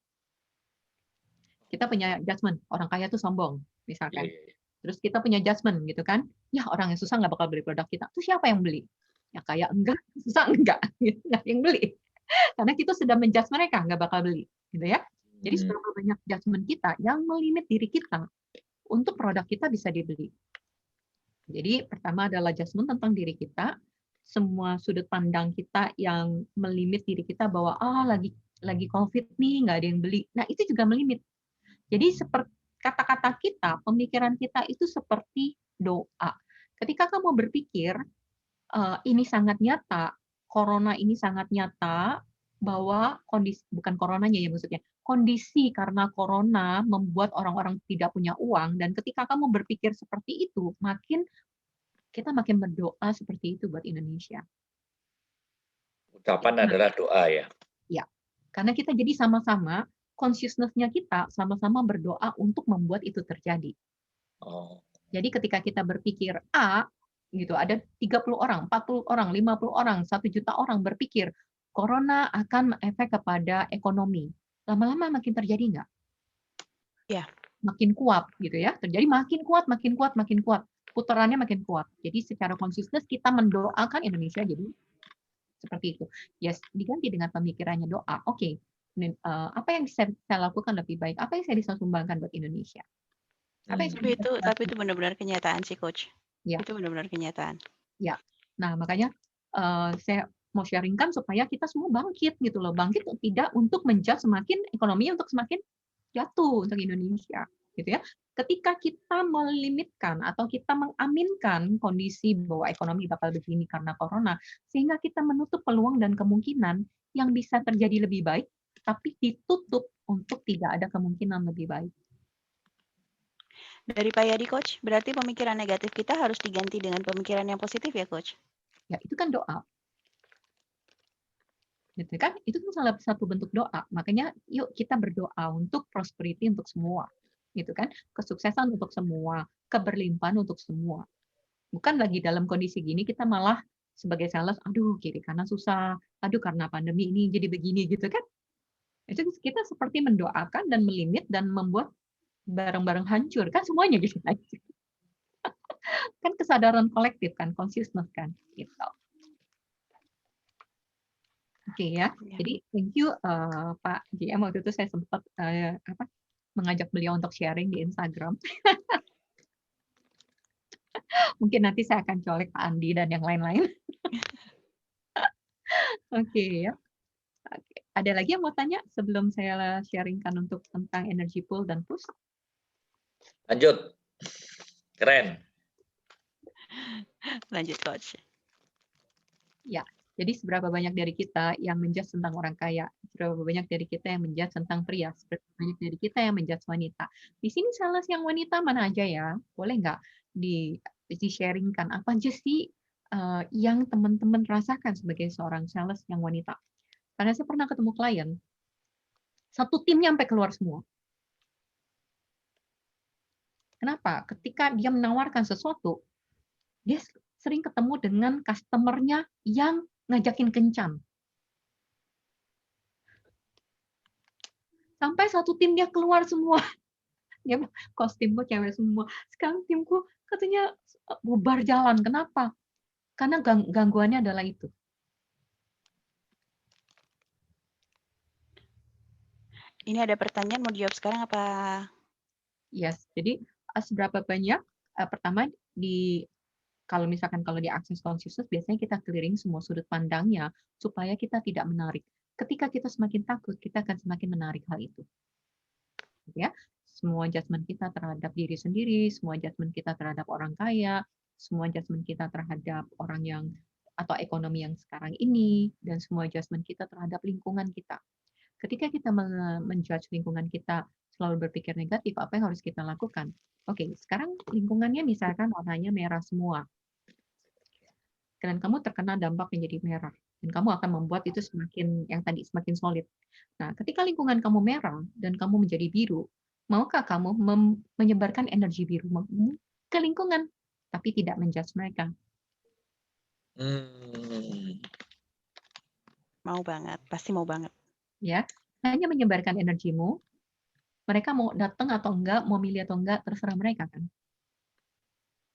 Kita punya judgement, orang kaya itu sombong, misalkan. Terus kita punya judgement gitu kan, ya orang yang susah nggak bakal beli produk kita. Terus siapa yang beli? Ya kaya enggak, susah enggak, nggak yang beli. Karena kita sudah menjudge mereka nggak bakal beli, gitu ya. Jadi sudah banyak judgement kita yang melimit diri kita untuk produk kita bisa dibeli. Jadi pertama adalah judgement tentang diri kita, semua sudut pandang kita yang melimit diri kita bahwa lagi COVID nih nggak ada yang beli. Nah itu juga melimit. Jadi seperti kata-kata kita, pemikiran kita itu seperti doa. Ketika kamu berpikir ini sangat nyata, corona ini sangat nyata, bahwa kondisi, bukan coronanya ya maksudnya, kondisi karena corona membuat orang-orang tidak punya uang, dan ketika kamu berpikir seperti itu, kita makin berdoa seperti itu buat Indonesia. Ucapan adalah doa ya? Ya, karena kita jadi sama-sama, consciousness-nya kita sama-sama berdoa untuk membuat itu terjadi. Jadi ketika kita berpikir A, gitu, ada 30 orang, 40 orang, 50 orang, 1 juta orang berpikir corona akan efek kepada ekonomi. Lama-lama makin terjadi nggak? Ya. Makin kuat gitu ya. Terjadi makin kuat, makin kuat, makin kuat. Putarannya makin kuat. Jadi secara consciousness kita mendoakan Indonesia jadi seperti itu. Yes, diganti dengan pemikirannya doa. Oke. Apa yang bisa saya lakukan lebih baik? Apa yang saya bisa sumbangkan buat Indonesia? Tapi itu benar-benar kenyataan sih, Coach. Ya. Itu benar-benar kenyataan. Ya. Nah, makanya saya mau sharingkan supaya kita semua bangkit gitu loh. Bangkit tidak untuk menjudge semakin ekonomi untuk semakin jatuh untuk Indonesia gitu ya. Ketika kita melimitkan atau kita mengaminkan kondisi bahwa ekonomi bakal begini karena corona, sehingga kita menutup peluang dan kemungkinan yang bisa terjadi lebih baik, tapi ditutup untuk tidak ada kemungkinan lebih baik. Dari Pak Yadi, Coach, berarti pemikiran negatif kita harus diganti dengan pemikiran yang positif ya, Coach? Ya, itu kan doa. Gitu kan? Itu kan salah satu bentuk doa. Makanya yuk kita berdoa untuk prosperity untuk semua. Gitu kan? Kesuksesan untuk semua, keberlimpahan untuk semua. Bukan lagi dalam kondisi gini kita malah sebagai sales, aduh kiri kanan susah, aduh karena pandemi ini jadi begini gitu kan. Itu kita seperti mendoakan dan melimit dan membuat barang-barang hancur kan semuanya gitu. Kan kesadaran kolektif kan, consciousness kan gitu. Oke ya. Jadi thank you Pak GM, waktu itu saya sempat mengajak beliau untuk sharing di Instagram. Mungkin nanti saya akan colek Pak Andi dan yang lain-lain. Oke ya. Oke. Ada lagi yang mau tanya sebelum saya sharingkan untuk tentang energy pool dan push? Lanjut. Keren. Lanjut, Coach. Ya. Jadi seberapa banyak dari kita yang menjudge tentang orang kaya, seberapa banyak dari kita yang menjudge tentang pria, seberapa banyak dari kita yang menjudge wanita. Di sini sales yang wanita mana aja ya? Boleh nggak di-sharingkan apa aja sih yang teman-teman rasakan sebagai seorang sales yang wanita? Karena saya pernah ketemu klien, satu timnya sampai keluar semua. Kenapa? Ketika dia menawarkan sesuatu, dia sering ketemu dengan customer-nya yang ngajakin kencan. Sampai satu tim dia keluar semua. Dia kostimku cewek semua. Sekarang timku katanya bubar jalan. Kenapa? Karena gangguannya adalah itu. Ini ada pertanyaan, mau dijawab sekarang apa? Yes. Jadi seberapa banyak? Pertama kalau misalkan di access consciousness biasanya kita clearing semua sudut pandangnya supaya kita tidak menarik. Ketika kita semakin takut, kita akan semakin menarik hal itu. Ya, semua judgment kita terhadap diri sendiri, semua judgment kita terhadap orang kaya, semua judgment kita terhadap orang yang atau ekonomi yang sekarang ini, dan semua judgment kita terhadap lingkungan kita. Ketika kita menjudge lingkungan kita selalu berpikir negatif, apa yang harus kita lakukan? Oke, sekarang lingkungannya misalkan warnanya merah semua. Dan kamu terkena dampak menjadi merah. Dan kamu akan membuat itu semakin solid. Nah, ketika lingkungan kamu merah dan kamu menjadi biru, maukah kamu menyebarkan energi biru ke lingkungan, tapi tidak menjudge mereka? Mau banget, pasti mau banget. Ya, hanya menyebarkan energimu. Mereka mau datang atau enggak, mau milih atau enggak, terserah mereka kan.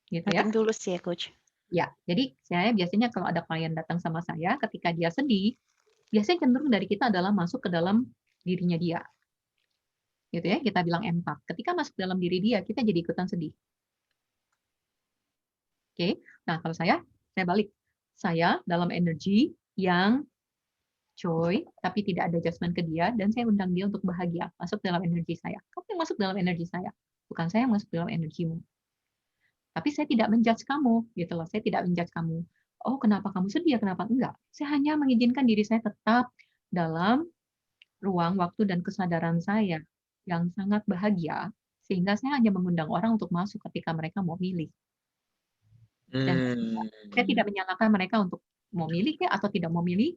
Gitu ya. Nothing tulus ya, Coach. Ya, jadi saya biasanya kalau ada klien datang sama saya, ketika dia sedih, biasanya cenderung dari kita adalah masuk ke dalam dirinya dia. Gitu ya, kita bilang empat. Ketika masuk dalam diri dia, kita jadi ikutan sedih. Oke, nah kalau saya balik. Saya dalam energi yang joy, tapi tidak ada judgment ke dia, dan saya undang dia untuk bahagia, masuk dalam energi saya. Kamu yang masuk dalam energi saya, bukan saya yang masuk dalam energimu. Tapi saya tidak menjudge kamu, gitu loh. Saya tidak menjudge kamu. Oh, kenapa kamu sedih? Kenapa enggak? Saya hanya mengizinkan diri saya tetap dalam ruang, waktu, dan kesadaran saya yang sangat bahagia, sehingga saya hanya mengundang orang untuk masuk ketika mereka mau milih. Dan saya tidak menyalahkan mereka untuk mau milih atau tidak mau milih.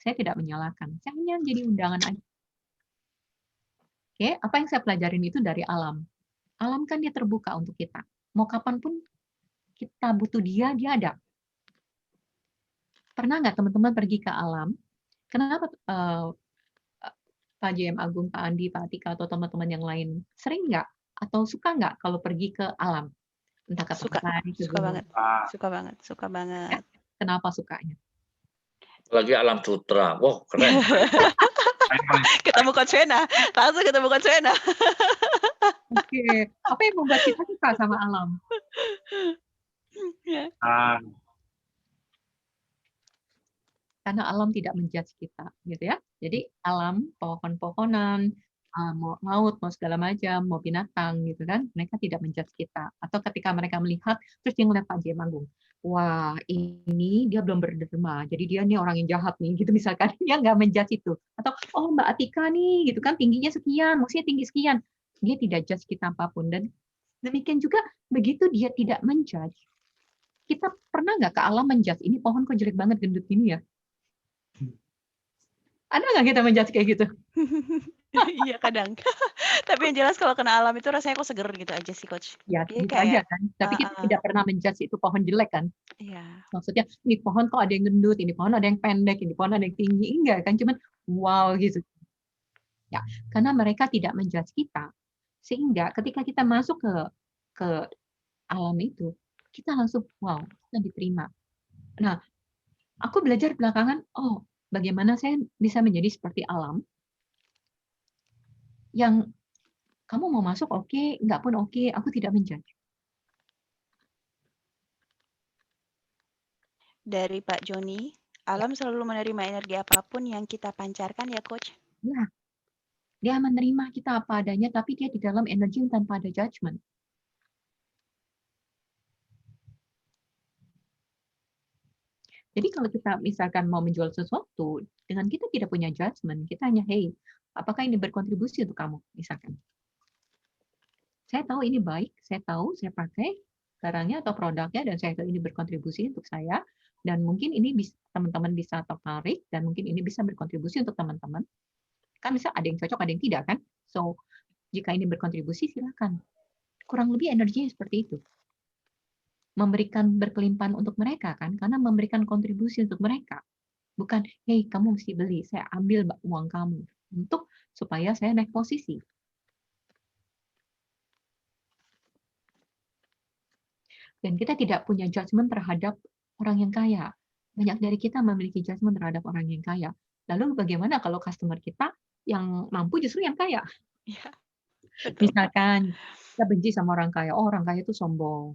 Saya tidak menyalahkan. Saya hanya jadi undangan aja. Oke, apa yang saya pelajarin itu dari alam. Alam kan dia terbuka untuk kita. Mau kapanpun kita butuh dia ada. Pernah nggak teman-teman pergi ke alam? Kenapa Pak JM Agung, Pak Andi, Pak Atika, atau teman-teman yang lain sering nggak atau suka nggak kalau pergi ke alam? Entah ke pantai, ke gunung. Suka banget. Kenapa sukanya? Lagi alam sutra, wow keren. Ketemu Coach Vena, langsung ketemu Coach Vena. Oke, apa yang membuat kita suka sama alam? Karena alam tidak menjudge kita, gitu ya. Jadi alam, pohon-pohonan, mau laut, mau segala macam, mau binatang, gitu kan, mereka tidak menjudge kita. Atau ketika mereka melihat, terus dia ngeliat Pak J manggung, wah ini dia belum berderma, jadi dia nih orang yang jahat nih, gitu misalkan. Dia nggak menjudge itu. Atau, oh Mbak Atika nih, gitu kan, tingginya sekian, maksudnya tinggi sekian. Dia tidak judge kita apapun. Dan demikian juga, begitu dia tidak menjudge, kita pernah nggak ke alam menjudge, ini pohon kok jelek banget gendut ini ya? Ada nggak kita menjudge kayak gitu? Iya kadang. Tapi yang jelas kalau kena alam itu rasanya kok seger gitu aja sih, Coach. Ya, Jadi gitu aja kayak kan. Tapi kita tidak pernah menjudge itu pohon jelek kan. iya. Maksudnya, ini pohon kok ada yang gendut, ini pohon ada yang pendek, ini pohon ada yang tinggi. Enggak kan, cuman wow gitu. Ya, karena mereka tidak menjudge kita. Sehingga ketika kita masuk ke alam itu, kita langsung wow, kita diterima. Nah, aku belajar belakangan, oh, bagaimana saya bisa menjadi seperti alam yang kamu mau masuk oke, enggak pun oke, aku tidak menjudge. Dari Pak Joni, alam selalu menerima energi apapun yang kita pancarkan ya, Coach? Ya, dia menerima kita apa adanya, tapi dia di dalam energi tanpa ada judgment. Jadi kalau kita misalkan mau menjual sesuatu, dengan kita tidak punya judgment, kita hanya, hey, apakah ini berkontribusi untuk kamu, misalkan. Saya tahu ini baik, saya tahu saya pakai barangnya atau produknya, dan saya tahu ini berkontribusi untuk saya, dan mungkin ini bisa teman-teman bisa tertarik, dan mungkin ini bisa berkontribusi untuk teman-teman. Kan bisa ada yang cocok, ada yang tidak kan. So, jika ini berkontribusi, silakan. Kurang lebih energinya seperti itu. Memberikan berkelimpahan untuk mereka kan, karena memberikan kontribusi untuk mereka. Bukan, hey kamu mesti beli, saya ambil uang kamu untuk supaya saya naik posisi. Dan kita tidak punya judgment terhadap orang yang kaya. Banyak dari kita memiliki judgment terhadap orang yang kaya. Lalu bagaimana kalau customer kita yang mampu justru yang kaya? Iya, betul. Misalkan kita benci sama orang kaya, oh orang kaya itu sombong,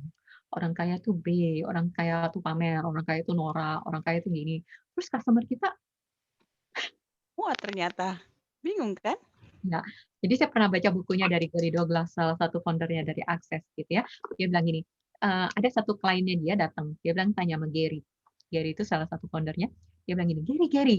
orang kaya itu B, orang kaya itu pamer, orang kaya itu norak, orang kaya itu gini. Terus customer kita, wah ternyata bingung kan? ya. Jadi saya pernah baca bukunya dari Gary Douglas, salah satu foundernya dari Access gitu ya. Dia bilang gini, ada satu kliennya dia datang, dia bilang tanya sama Gary. Gary itu salah satu foundernya. Dia bilang gini, Gary,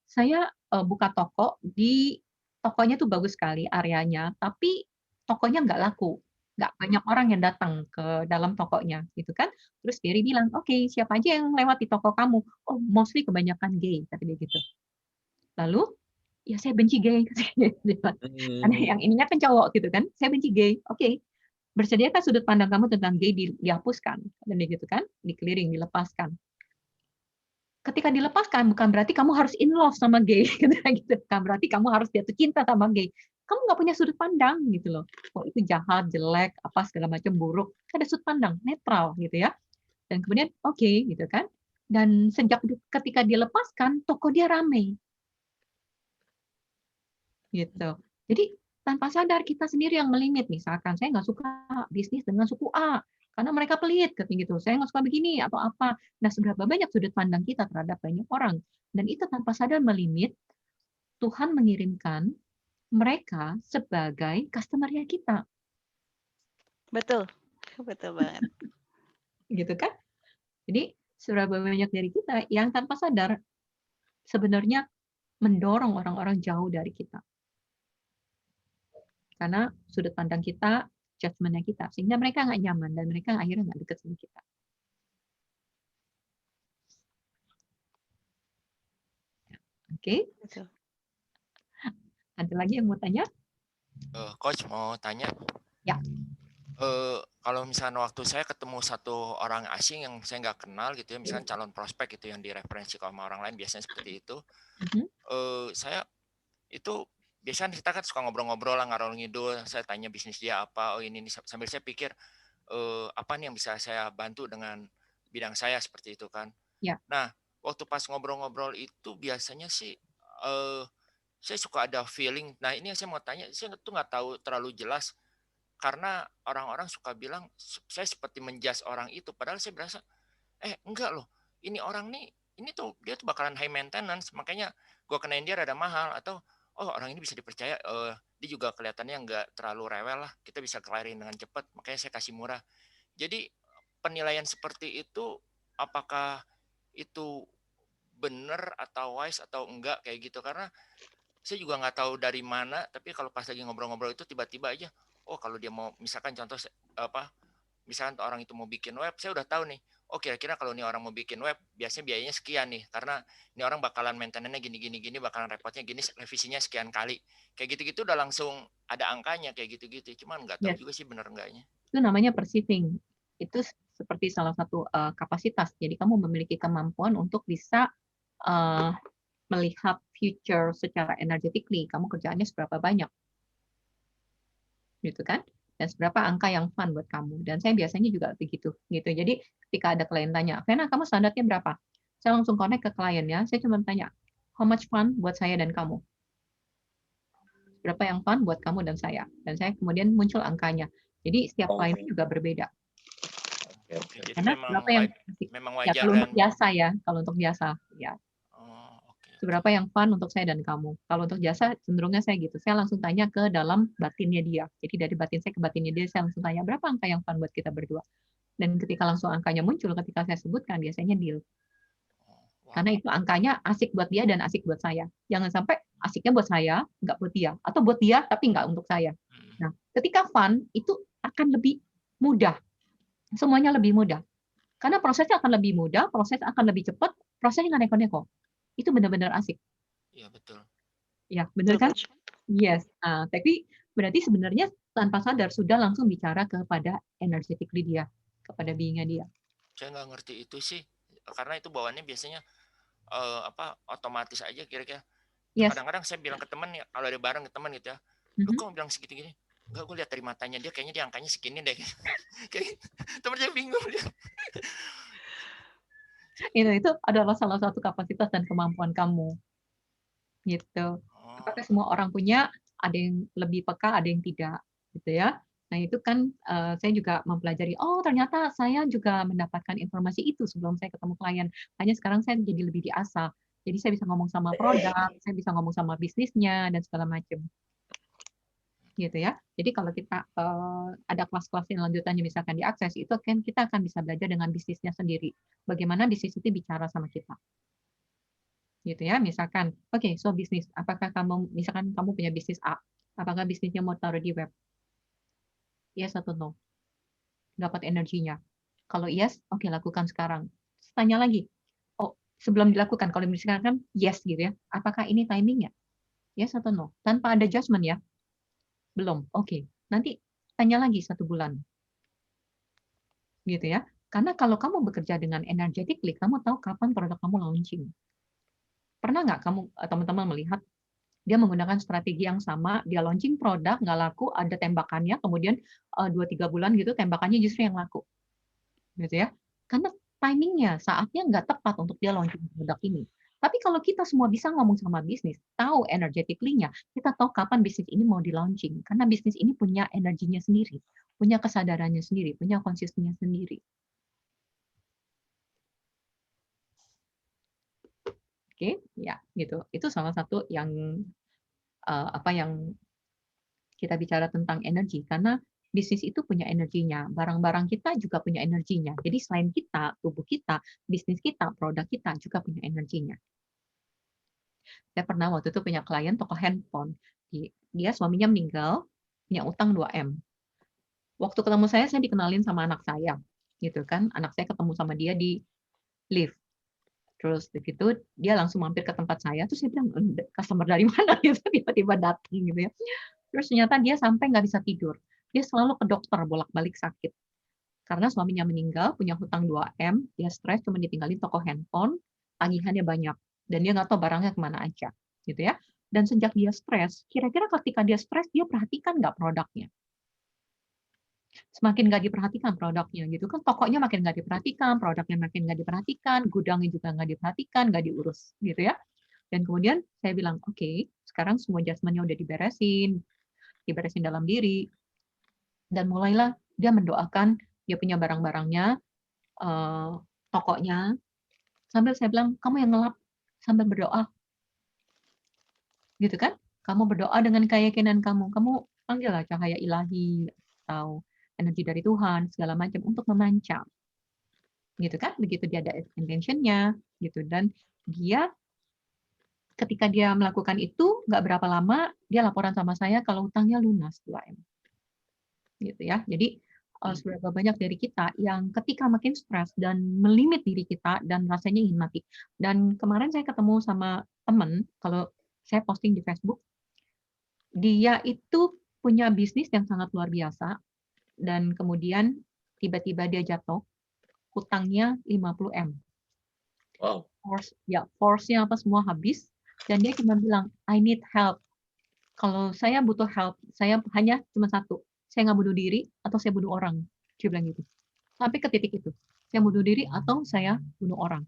saya buka toko di tokonya tuh bagus sekali areanya, tapi tokonya nggak laku, nggak banyak orang yang datang ke dalam tokonya, gitu kan. Terus Gary bilang, oke, siapa aja yang lewat di toko kamu? Oh, mostly kebanyakan gay, kata dia gitu. Lalu, ya saya benci gay, karena yang ininya kan cowok gitu kan, saya benci gay, oke. Bersediakah sudut pandang kamu tentang gay dihapuskan, dan gitu kan, di-clearing, dilepaskan. Ketika dilepaskan bukan berarti kamu harus in love sama gay, gitu. Bukan berarti kamu harus jatuh cinta sama gay. Kamu nggak punya sudut pandang gitu loh. Oh itu jahat, jelek, apa segala macam buruk. Ada sudut pandang netral gitu ya. Dan kemudian oke, gitu kan. Dan sejak ketika dilepaskan, toko dia rame. Gitu. Jadi tanpa sadar kita sendiri yang melimit. Misalkan saya nggak suka bisnis dengan suku A karena mereka pelit katanya gitu. Saya nggak suka begini atau apa. Nah, seberapa banyak sudut pandang kita terhadap banyak orang, dan itu tanpa sadar melimit. Tuhan mengirimkan mereka sebagai customer-nya kita. Betul, betul banget. Gitu kan? Jadi seberapa banyak dari kita yang tanpa sadar sebenarnya mendorong orang-orang jauh dari kita. Karena sudut pandang kita, judgment-nya kita, sehingga mereka nggak nyaman dan mereka akhirnya nggak dekat sama kita. Oke. Betul. Ada lagi yang mau tanya? Coach mau tanya. Ya. Kalau misalnya waktu saya ketemu satu orang asing yang saya nggak kenal gitu ya, misalnya calon prospek gitu yang direferensi sama orang lain, biasanya seperti itu. Saya itu biasanya kita kan suka ngobrol-ngobrol lah, ngarol ngidul. Saya tanya bisnis dia apa, oh ini sambil saya pikir apa nih yang bisa saya bantu dengan bidang saya seperti itu kan. Ya. Nah, waktu pas ngobrol-ngobrol itu biasanya sih saya suka ada feeling. Nah, ini yang saya mau tanya, saya tuh nggak tahu terlalu jelas karena orang-orang suka bilang saya seperti menjudge orang itu, padahal saya berasa enggak loh, ini orang nih ini tuh dia tuh bakalan high maintenance, makanya gue kenain dia rada mahal, atau oh orang ini bisa dipercaya, dia juga kelihatannya nggak terlalu rewel lah, kita bisa kelarin dengan cepat, makanya saya kasih murah. Jadi penilaian seperti itu, apakah itu benar atau wise atau enggak kayak gitu, karena saya juga nggak tahu dari mana, tapi kalau pas lagi ngobrol-ngobrol itu tiba-tiba aja, oh kalau dia mau misalkan contoh misalkan orang itu mau bikin web, saya udah tahu nih, oh kira-kira kalau nih orang mau bikin web, biasanya biayanya sekian nih, karena ini orang bakalan maintenance-nya gini, bakalan repotnya gini, revisinya sekian kali. Kayak gitu-gitu udah langsung ada angkanya kayak gitu-gitu. Cuman nggak tahu juga sih bener enggaknya. Itu namanya perceiving. Itu seperti salah satu kapasitas. Jadi kamu memiliki kemampuan untuk bisa melihat future secara energetically. Kamu kerjaannya seberapa banyak. Gitu kan? Dan seberapa angka yang fun buat kamu. Dan saya biasanya juga begitu. Gitu. Jadi ketika ada klien tanya, Vena, kamu standarnya berapa? Saya langsung connect ke kliennya. Saya cuma tanya, how much fun buat saya dan kamu? Berapa yang fun buat kamu dan saya? Dan saya kemudian muncul angkanya. Jadi setiap klien juga berbeda. Jadi Karena berapa yang memang ya, wajar kalau untuk jasa ya, kalau untuk jasa ya. Seberapa yang fun untuk saya dan kamu. Kalau untuk jasa cenderungnya saya gitu. Saya langsung tanya ke dalam batinnya dia. Jadi dari batin saya ke batinnya dia, saya langsung tanya berapa angka yang fun buat kita berdua. Dan ketika langsung angkanya muncul, ketika saya sebutkan, biasanya deal. Karena itu angkanya asik buat dia dan asik buat saya. Jangan sampai asiknya buat saya, nggak buat dia. Atau buat dia, tapi nggak untuk saya. Nah, ketika fun, itu akan lebih mudah. Semuanya lebih mudah. Karena prosesnya akan lebih mudah, proses akan lebih cepat, prosesnya nggak neko-neko. Itu benar-benar asik. Iya, betul. Ya, benar kan? Yes. Nah, tapi berarti sebenarnya tanpa sadar sudah langsung bicara kepada energetically dia, kepada being-nya dia. Saya nggak ngerti itu sih, karena itu bawaannya biasanya otomatis aja kira-kira. Kadang-kadang saya bilang ke teman ya, kalau ada bareng ke teman gitu ya, lu kok bilang segitu gini? Enggak, gue lihat dari matanya dia, kayaknya dia angkanya segini deh. Kayak temennya bingung dia. Itu adalah salah satu kapasitas dan kemampuan kamu. Gitu. Apakah semua orang punya? Ada yang lebih peka, ada yang tidak, gitu ya. Nah, itu kan saya juga mempelajari, oh ternyata saya juga mendapatkan informasi itu sebelum saya ketemu klien. Hanya sekarang saya jadi lebih diasah. Jadi saya bisa ngomong sama produk, saya bisa ngomong sama bisnisnya dan segala macam. Gitu ya. Jadi kalau kita ada kelas-kelas yang lanjutannya misalkan diakses, itu kan kita akan bisa belajar dengan bisnisnya sendiri. Bagaimana bisnis itu bicara sama kita. Gitu ya, misalkan, oke, so bisnis, apakah kamu, misalkan kamu punya bisnis A, apakah bisnisnya mau taruh di web? Yes atau no? Dapat energinya. Kalau yes, oke, lakukan sekarang. Tanya lagi, oh, sebelum dilakukan, kalau misalkan yes gitu ya, apakah ini timingnya? Yes atau no? Tanpa ada judgment ya? Belum, oke. Nanti tanya lagi 1 bulan. Gitu ya. Karena kalau kamu bekerja dengan energetically, kamu tahu kapan produk kamu launching. Pernah nggak kamu teman-teman melihat dia menggunakan strategi yang sama, dia launching produk nggak laku, ada tembakannya, kemudian 2-3 bulan gitu tembakannya justru yang laku, gitu ya? Karena timingnya, saatnya nggak tepat untuk dia launching produk ini. Tapi kalau kita semua bisa ngomong sama bisnis, tahu energetically-nya, kita tahu kapan bisnis ini mau di launching, karena bisnis ini punya energinya sendiri, punya kesadarannya sendiri, punya konsisten sendiri. Oke, ya gitu. Itu salah satu yang yang kita bicara tentang energi, karena bisnis itu punya energinya, barang-barang kita juga punya energinya. Jadi selain kita, tubuh kita, bisnis kita, produk kita juga punya energinya. Saya pernah waktu itu punya klien toko handphone, dia suaminya meninggal, punya utang 2M. Waktu ketemu saya dikenalin sama anak saya, gitu kan? Anak saya ketemu sama dia di lift. Terus begitu dia langsung mampir ke tempat saya, terus saya bilang, customer dari mana gitu, tiba-tiba datang gitu ya. Terus ternyata dia sampai nggak bisa tidur. Dia selalu ke dokter bolak-balik sakit. Karena suaminya meninggal, punya hutang 2M, dia stres, cuma ditinggalin toko handphone, tagihannya banyak. Dan dia nggak tahu barangnya kemana aja. Gitu ya. Dan sejak dia stres, kira-kira ketika dia stres, dia perhatikan nggak produknya? Semakin nggak diperhatikan produknya gitu kan, tokonya makin nggak diperhatikan, produknya makin nggak diperhatikan, gudangnya juga nggak diperhatikan, nggak diurus gitu ya. Dan kemudian saya bilang, oke, sekarang semua adjustment-nya udah diberesin dalam diri, dan mulailah dia mendoakan dia punya barang-barangnya, tokonya Sambil saya bilang, kamu yang ngelap sambil berdoa. Gitu kan? Kamu berdoa dengan keyakinan kamu. Kamu panggillah cahaya ilahi atau energi dari Tuhan segala macam untuk memancar. Gitu kan? Begitu dia ada intention-nya gitu, dan dia ketika dia melakukan itu nggak berapa lama dia laporan sama saya kalau hutangnya lunas 2M. Gitu ya. Jadi seberapa banyak dari kita yang ketika makin stres dan melimit diri kita dan rasanya ingin mati. Dan kemarin saya ketemu sama teman, kalau saya posting di Facebook, dia itu punya bisnis yang sangat luar biasa dan kemudian tiba-tiba dia jatuh, hutangnya 50M. Wow. Force-nya apa semua habis dan dia cuma bilang, I need help. Kalau saya butuh help, saya hanya cuma satu, saya nggak bunuh diri atau saya bunuh orang. Dia bilang gitu. Sampai ke titik itu. Saya bunuh diri atau saya bunuh orang.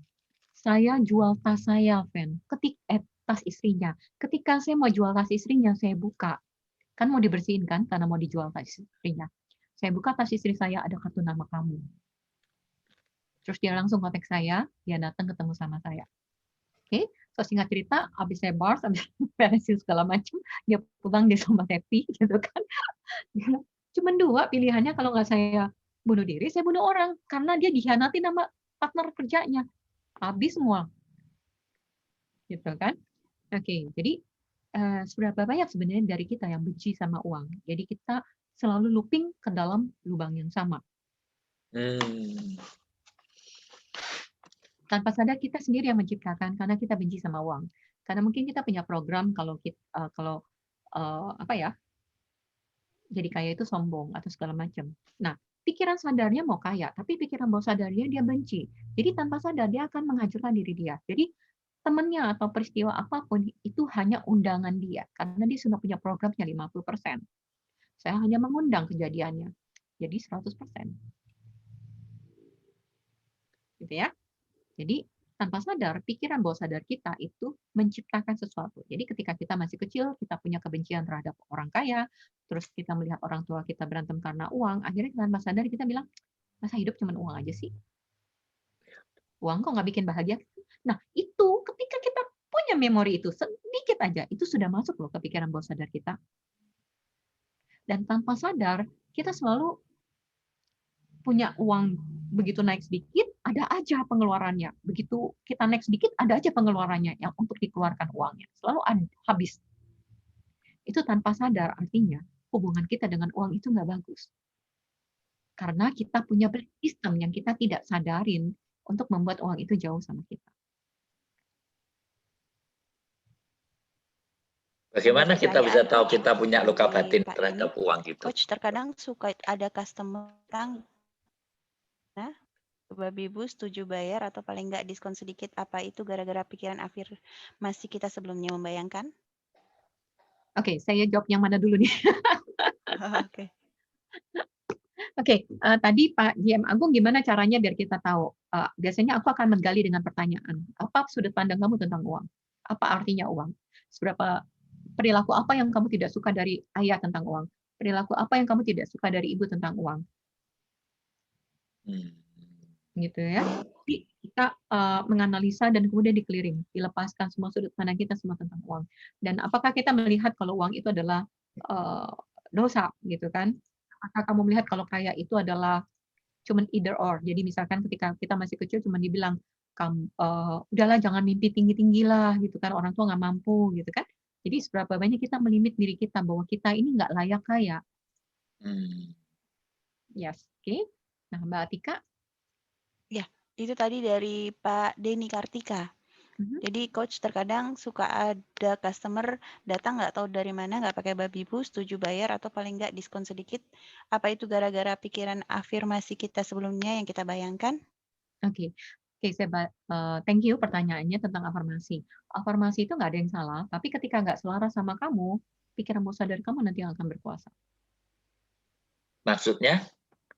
Saya jual tas saya, Fen. Tas istrinya. Ketika saya mau jual tas istrinya, saya buka. Kan mau dibersihin kan, karena mau dijual tas istrinya. Saya buka tas istri saya, ada kartu nama kamu. Terus dia langsung kontak saya, dia datang ketemu sama saya. Oke, so singkat cerita, habis saya bars, habis beresin segala macam, dia pulang dia sama happy, gitu kan. Cuman 2 pilihannya, kalau nggak saya bunuh diri, saya bunuh orang. Karena dia dikhianati sama partner kerjanya. Habis semua. Gitu kan. Oke, jadi seberapa banyak sebenarnya dari kita yang benci sama uang. Jadi kita selalu looping ke dalam lubang yang sama. Tanpa sadar kita sendiri yang menciptakan karena kita benci sama uang. Karena mungkin kita punya program kalau jadi kaya itu sombong atau segala macam. Nah, pikiran sadarnya mau kaya, tapi pikiran bawah sadarnya dia benci. Jadi tanpa sadar dia akan menghancurkan diri dia. Jadi temannya atau peristiwa apapun itu hanya undangan dia karena dia sudah punya programnya 50%. Saya hanya mengundang kejadiannya. Jadi 100%. Gitu ya. Jadi tanpa sadar, pikiran bawah sadar kita itu menciptakan sesuatu. Jadi ketika kita masih kecil, kita punya kebencian terhadap orang kaya, terus kita melihat orang tua kita berantem karena uang, akhirnya tanpa sadar kita bilang, masa hidup cuma uang aja sih? Uang kok nggak bikin bahagia? Nah, itu ketika kita punya memori itu, sedikit aja, itu sudah masuk loh ke pikiran bawah sadar kita. Dan tanpa sadar, kita selalu punya uang, begitu naik sedikit, ada aja pengeluarannya. Begitu kita naik sedikit, ada aja pengeluarannya yang untuk dikeluarkan uangnya. Selalu habis. Itu tanpa sadar, artinya hubungan kita dengan uang itu nggak bagus. Karena kita punya sistem yang kita tidak sadarin untuk membuat uang itu jauh sama kita. Bagaimana kita bisa tahu kita punya luka batin terhadap uang itu? Coach, terkadang suka ada customer yang Babi Ibu setuju bayar atau paling nggak diskon sedikit, apa itu gara-gara pikiran afirmasi kita sebelumnya membayangkan? Oke, saya jawab yang mana dulu nih? Oke, tadi Pak GM Agung gimana caranya biar kita tahu? Biasanya aku akan menggali dengan pertanyaan. Apa sudut pandang kamu tentang uang? Apa artinya uang? Perilaku apa yang kamu tidak suka dari ayah tentang uang? Perilaku apa yang kamu tidak suka dari ibu tentang uang? Gitu ya. Jadi kita menganalisa dan kemudian di-clearing, dilepaskan semua sudut pandang kita semua tentang uang. Dan apakah kita melihat kalau uang itu adalah dosa gitu kan? Apakah kamu melihat kalau kaya itu adalah cuman either or. Jadi misalkan ketika kita masih kecil cuman dibilang kamu udahlah jangan mimpi tinggi-tinggi lah gitu kan, orang tua nggak mampu gitu kan. Jadi seberapa banyak kita melimit diri kita bahwa kita ini nggak layak kaya. Yes, oke. Nah, Mbak Atika. Ya, itu tadi dari Pak Denny Kartika. Jadi coach terkadang suka ada customer datang nggak tahu dari mana, nggak pakai Babi Ibu, setuju bayar atau paling nggak diskon sedikit. Apa itu gara-gara pikiran afirmasi kita sebelumnya yang kita bayangkan? Oke, saya thank you pertanyaannya tentang afirmasi. Afirmasi itu nggak ada yang salah, tapi ketika nggak selaras sama kamu, pikiran bawah sadar kamu nanti yang akan berkuasa. Maksudnya?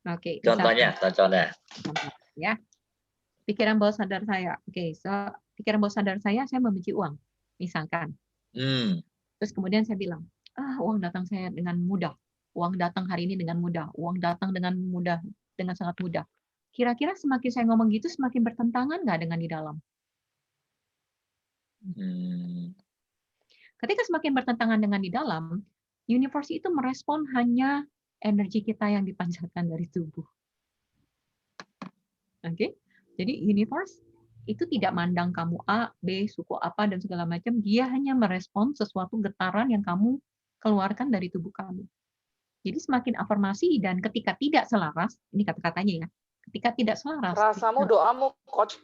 Oke. Contohnya. Ya. Pikiran bawah sadar saya. Oke, pikiran bawah sadar saya membenci uang, misalkan. Terus kemudian saya bilang, uang datang saya dengan mudah. Uang datang hari ini dengan mudah. Uang datang dengan mudah, dengan sangat mudah. Kira-kira semakin saya ngomong gitu, semakin bertentangan nggak dengan di dalam? Ketika semakin bertentangan dengan di dalam, universe itu merespon hanya energi kita yang dipancarkan dari tubuh. Oke, jadi universe itu tidak mandang kamu A, B, suku apa dan segala macam. Dia hanya merespon sesuatu getaran yang kamu keluarkan dari tubuh kamu. Jadi semakin afirmasi dan ketika tidak selaras, ini kata-katanya ya, ketika tidak selaras. Rasamu doamu, coach.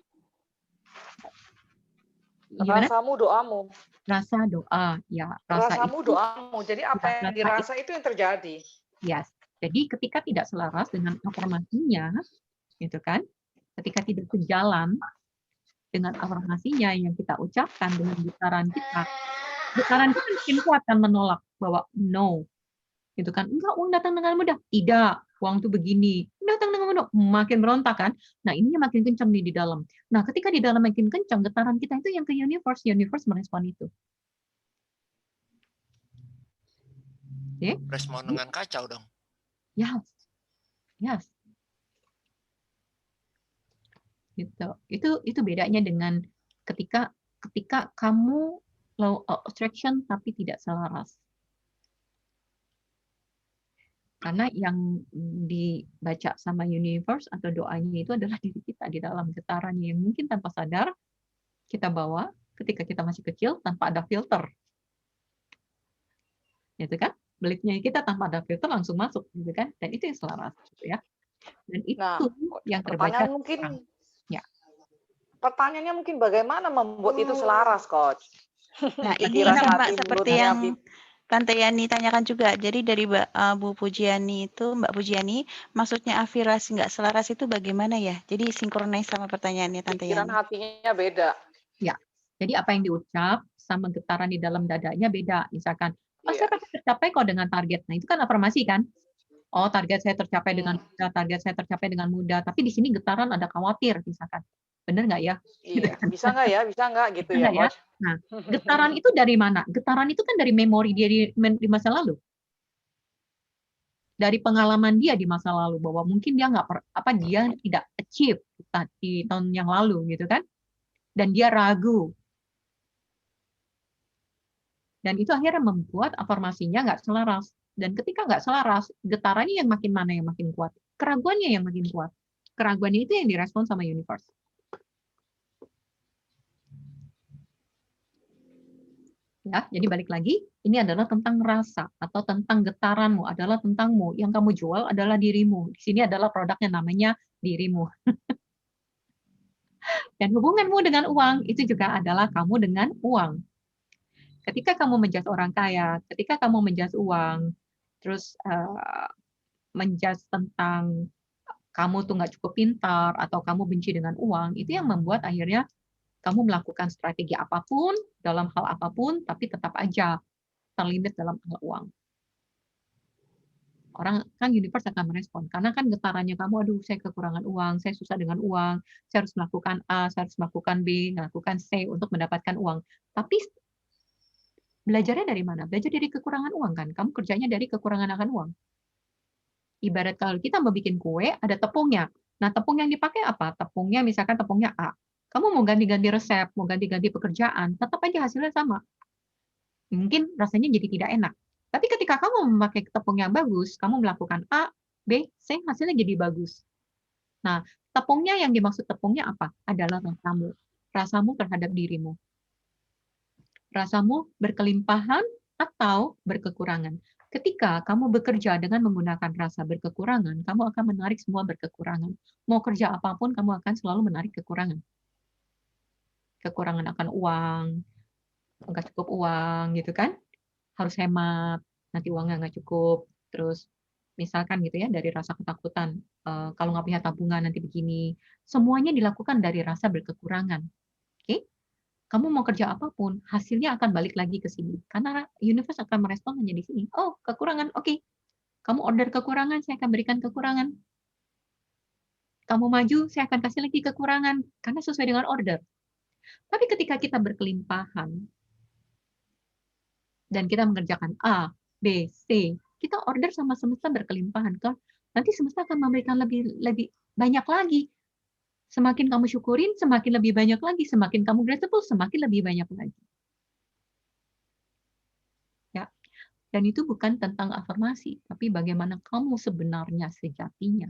Gimana? Rasamu doamu. Rasa doa, ya. Rasamu doamu. Jadi apa yang dirasa itu yang terjadi. Yes. Jadi ketika tidak selaras dengan afirmasinya, gitu kan? Ketika tidak sejalan dengan afirmasinya yang kita ucapkan dengan getaran kita makin kuat kan menolak bahwa no, gitu kan? Enggak, uang datang dengan mudah. Tidak, uang itu begini. Datang dengan mudah, makin berontak kan? Nah, ininya makin kencang nih di dalam. Nah, ketika di dalam makin kencang, getaran kita itu yang ke universe merespon itu. Okay? Respon dengan kacau dong. Yes. Yes. Gitu. Itu bedanya dengan ketika kamu law of attraction tapi tidak selaras. Karena yang dibaca sama universe atau doanya itu adalah diri kita di dalam getarannya yang mungkin tanpa sadar kita bawa ketika kita masih kecil tanpa ada filter. Gitu kan? Belitnya kita tanpa ada filter langsung masuk gitu kan? Dan itu yang selaras gitu ya. Dan itu yang terbaca mungkin ya. Pertanyaannya mungkin bagaimana membuat itu selaras, coach? Nah, ini sama seperti yang Tante Yani tanyakan juga. Jadi dari Bu Pujiani itu, Mbak Pujiani, maksudnya afirmasi nggak selaras itu bagaimana ya? Jadi sinkronis sama pertanyaannya Tante Yani. Pikiran hatinya beda. Ya, jadi apa yang diucap sama getaran di dalam dadanya beda. Misalkan, saya pasti tercapai kok dengan target. Nah, itu kan afirmasi kan? Oh, target saya tercapai dengan mudah, target saya tercapai dengan mudah. Tapi di sini getaran ada khawatir, misalkan. Benar nggak ya? Iya, bisa nggak ya? Bisa nggak gitu ya, Coach? Nah, getaran itu dari mana? Getaran itu kan dari memori dia di masa lalu. Dari pengalaman dia di masa lalu bahwa mungkin dia dia tidak achieve di tahun yang lalu gitu kan. Dan dia ragu. Dan itu akhirnya membuat afirmasinya nggak selaras. Dan ketika nggak selaras, getarannya yang makin mana yang makin kuat? Keraguannya yang makin kuat. Keraguannya itu yang direspon sama universe. Ya, jadi balik lagi, ini adalah tentang rasa atau tentang getaranmu, adalah tentangmu. Yang kamu jual adalah dirimu. Di sini adalah produknya namanya dirimu. Dan hubunganmu dengan uang itu juga adalah kamu dengan uang. Ketika kamu menjudge orang kaya, ketika kamu menjudge uang, terus menjudge tentang kamu tuh nggak cukup pintar atau kamu benci dengan uang, itu yang membuat akhirnya kamu melakukan strategi apapun, dalam hal apapun, tapi tetap aja terlimit dalam hal uang. Orang kan universe akan merespon, karena kan getarannya kamu, aduh saya kekurangan uang, saya susah dengan uang, saya harus melakukan A, saya harus melakukan B, melakukan C untuk mendapatkan uang. Tapi belajarnya dari mana? Belajar dari kekurangan uang kan? Kamu kerjanya dari kekurangan akan uang. Ibarat kalau kita mau bikin kue, ada tepungnya. Nah, tepung yang dipakai apa? Tepungnya misalkan tepungnya A. Kamu mau ganti-ganti resep, mau ganti-ganti pekerjaan, tetap aja hasilnya sama. Mungkin rasanya jadi tidak enak. Tapi ketika kamu memakai tepung yang bagus, kamu melakukan A, B, C, hasilnya jadi bagus. Nah, tepungnya yang dimaksud tepungnya apa? Adalah rasamu. Rasamu terhadap dirimu. Rasamu berkelimpahan atau berkekurangan. Ketika kamu bekerja dengan menggunakan rasa berkekurangan, kamu akan menarik semua berkekurangan. Mau kerja apapun, kamu akan selalu menarik kekurangan. Kekurangan akan uang, nggak cukup uang, gitu kan? Harus hemat, nanti uangnya nggak cukup. Terus misalkan gitu ya, dari rasa ketakutan, kalau nggak punya tabungan nanti begini. Semuanya dilakukan dari rasa berkekurangan. Oke? Kamu mau kerja apapun, hasilnya akan balik lagi ke sini. Karena universe akan merespon hanya di sini. Oh, kekurangan, oke. Kamu order kekurangan, saya akan berikan kekurangan. Kamu maju, saya akan kasih lagi kekurangan. Karena sesuai dengan order. Tapi ketika kita berkelimpahan, dan kita mengerjakan A, B, C, kita order sama semesta berkelimpahan. Nanti semesta akan memberikan lebih banyak lagi. Semakin kamu syukurin, semakin lebih banyak lagi. Semakin kamu grateful, semakin lebih banyak lagi. Ya. Dan itu bukan tentang afirmasi, tapi bagaimana kamu sebenarnya sejatinya.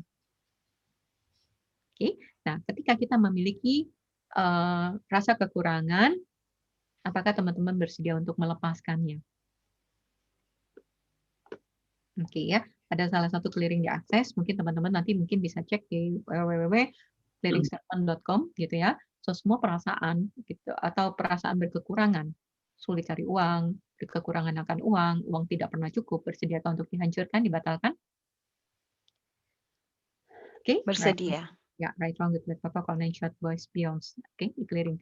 Oke. Nah, ketika kita memiliki rasa kekurangan, apakah teman-teman bersedia untuk melepaskannya? Oke ya, ada salah satu clearing diakses, mungkin teman-teman nanti mungkin bisa cek di www.clearingstatement.com gitu ya. So semua perasaan gitu atau perasaan berkekurangan, sulit cari uang, kekurangan akan uang tidak pernah cukup, bersediakah untuk dihancurkan, dibatalkan? Oke, Bersedia. Ya, right, wrong, good, bad, papa, online, short, voice, beyond. Oke, di clearing.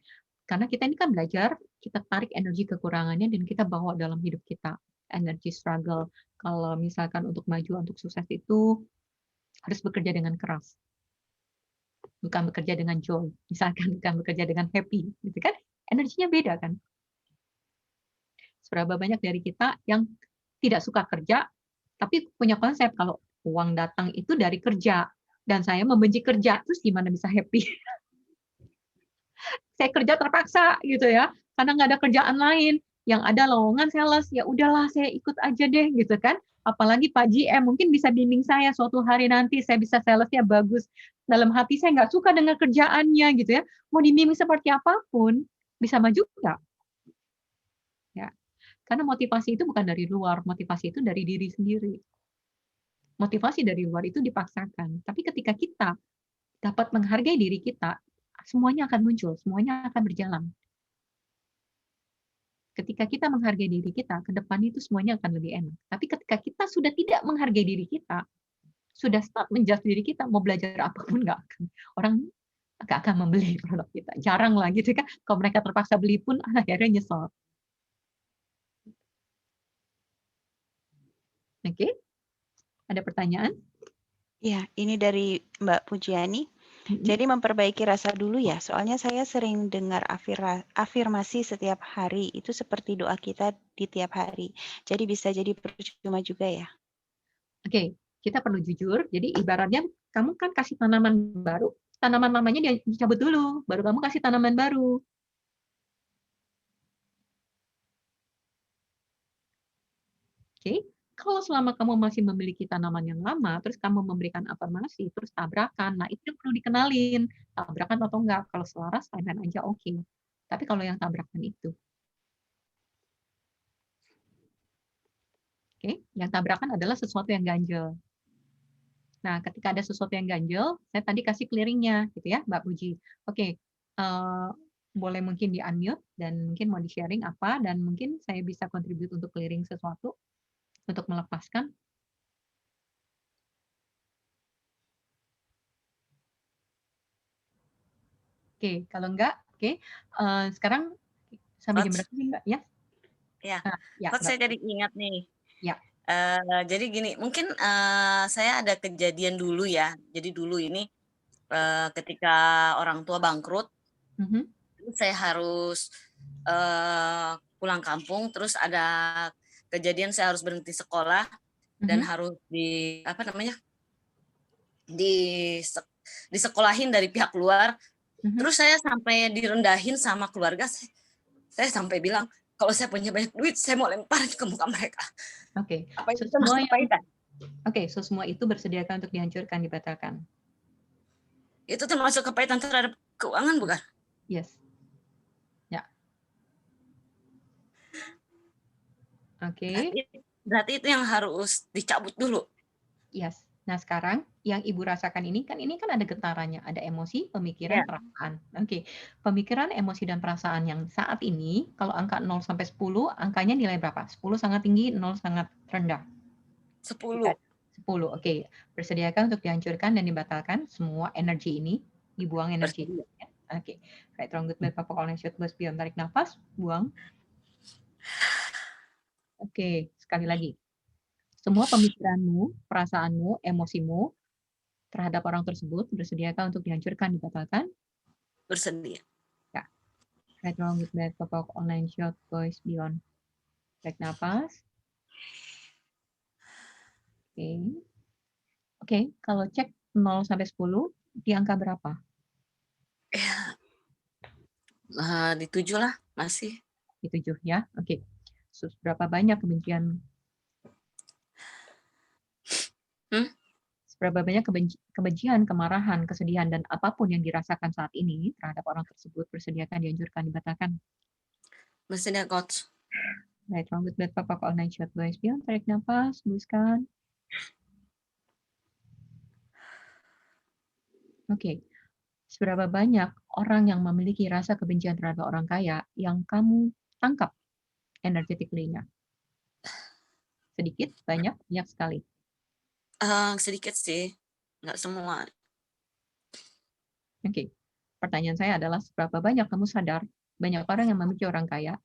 Karena kita ini kan belajar, kita tarik energi kekurangannya dan kita bawa dalam hidup kita. Energi struggle. Kalau misalkan untuk maju, untuk sukses itu harus bekerja dengan keras. Bukan bekerja dengan joy. Misalkan bukan bekerja dengan happy. Gitu kan? Energinya beda kan? Seberapa banyak dari kita yang tidak suka kerja, tapi punya konsep kalau uang datang itu dari kerja. Dan saya membenci kerja, terus gimana bisa happy? Saya kerja terpaksa gitu ya, karena nggak ada kerjaan lain. Yang ada lowongan sales, ya udahlah saya ikut aja deh gitu kan. Apalagi Pak GM mungkin bisa bimbing saya suatu hari nanti saya bisa salesnya bagus. Dalam hati saya nggak suka dengan kerjaannya gitu ya. Mau dibimbing seperti apapun bisa maju nggak? Ya, karena motivasi itu bukan dari luar, motivasi itu dari diri sendiri. Motivasi dari luar itu dipaksakan. Tapi ketika kita dapat menghargai diri kita, semuanya akan muncul, semuanya akan berjalan. Ketika kita menghargai diri kita, ke depan itu semuanya akan lebih enak. Tapi ketika kita sudah tidak menghargai diri kita, sudah start menjudge diri kita, mau belajar apapun nggak akan. Orang nggak akan membeli produk kita. Jarang lah gitu kan. Kalau mereka terpaksa beli pun akhirnya nyesel. Oke? Ada pertanyaan? Ya, ini dari Mbak Pujiani. Jadi memperbaiki rasa dulu ya, soalnya saya sering dengar afirmasi setiap hari, itu seperti doa kita di tiap hari. Jadi bisa jadi percuma juga ya? Oke, kita perlu jujur. Jadi ibaratnya kamu kan kasih tanaman baru, tanaman lamanya dicabut dulu, baru kamu kasih tanaman baru. Oke, kalau selama kamu masih memiliki tanaman yang lama, terus kamu memberikan afirmasi, terus tabrakan, nah itu yang perlu dikenalin. Tabrakan atau enggak, kalau selaras, fine aja oke. Tapi kalau yang tabrakan itu. Oke, yang tabrakan adalah sesuatu yang ganjel. Nah, ketika ada sesuatu yang ganjel, saya tadi kasih clearingnya, gitu ya, Mbak Puji. Oke, boleh mungkin di-unmute, dan mungkin mau di-sharing apa, dan mungkin saya bisa contribute untuk clearing sesuatu, untuk melepaskan. Oke, kalau enggak, oke. Sekarang sampai jam berapa sih, Mbak? Ya? Ya, Ya, Coach, saya jadi ingat nih. Ya. Jadi gini, mungkin saya ada kejadian dulu ya. Jadi dulu ini ketika orang tua bangkrut, saya harus pulang kampung. Terus ada kejadian saya harus berhenti sekolah dan harus disekolahin dari pihak luar. Terus saya sampai direndahin sama keluarga. Saya sampai bilang, kalau saya punya banyak duit, saya mau lemparin ke muka mereka. Oke. Apa itu termasuk kepahitan? Oke, so semua itu bersediakan untuk dihancurkan, dibatalkan. Itu termasuk kepahitan terhadap keuangan, bukan? Yes. Ya. Oke. Berarti itu yang harus dicabut dulu. Yes. Nah, sekarang yang Ibu rasakan ini kan ada getarannya, ada emosi, pemikiran, perasaan. Oke. Pemikiran, emosi, dan perasaan yang saat ini, kalau angka 0 sampai 10, angkanya nilai berapa? 10 sangat tinggi, 0 sangat rendah. 10. 10, oke. Bersediakah untuk dihancurkan dan dibatalkan semua energi ini? Dibuang energi. Oke. Right, wrong, good, bad, papa, online, short, bus, beyond. Tarik nafas, buang. Oke, sekali lagi. Semua pemikiranmu, perasaanmu, emosimu terhadap orang tersebut bersediakah untuk dihancurkan, dibatalkan? Bersedia. Ya. Right, wrong, good, bad, papa, online, short, voice, beyond. Tarik nafas. Oke. Oke, kalau cek 0 sampai 10, di angka berapa? Di 7 lah, masih. Di 7 ya, oke. Seberapa banyak kebencian? Seberapa banyak kebencian, kemarahan, kesedihan, dan apapun yang dirasakan saat ini terhadap orang tersebut bersediakan, dianjurkan, dibatalkan? Bersedia, Coach. Right, wrong with bad papa all night shot boys. Beyond, tarik nafas, hembuskan. Oke. Seberapa banyak orang yang memiliki rasa kebencian terhadap orang kaya yang kamu tangkap energetically-nya? Sedikit, banyak, banyak sekali. Sedikit sih, nggak semua. Oke. Pertanyaan saya adalah seberapa banyak kamu sadar banyak orang yang memiliki orang kaya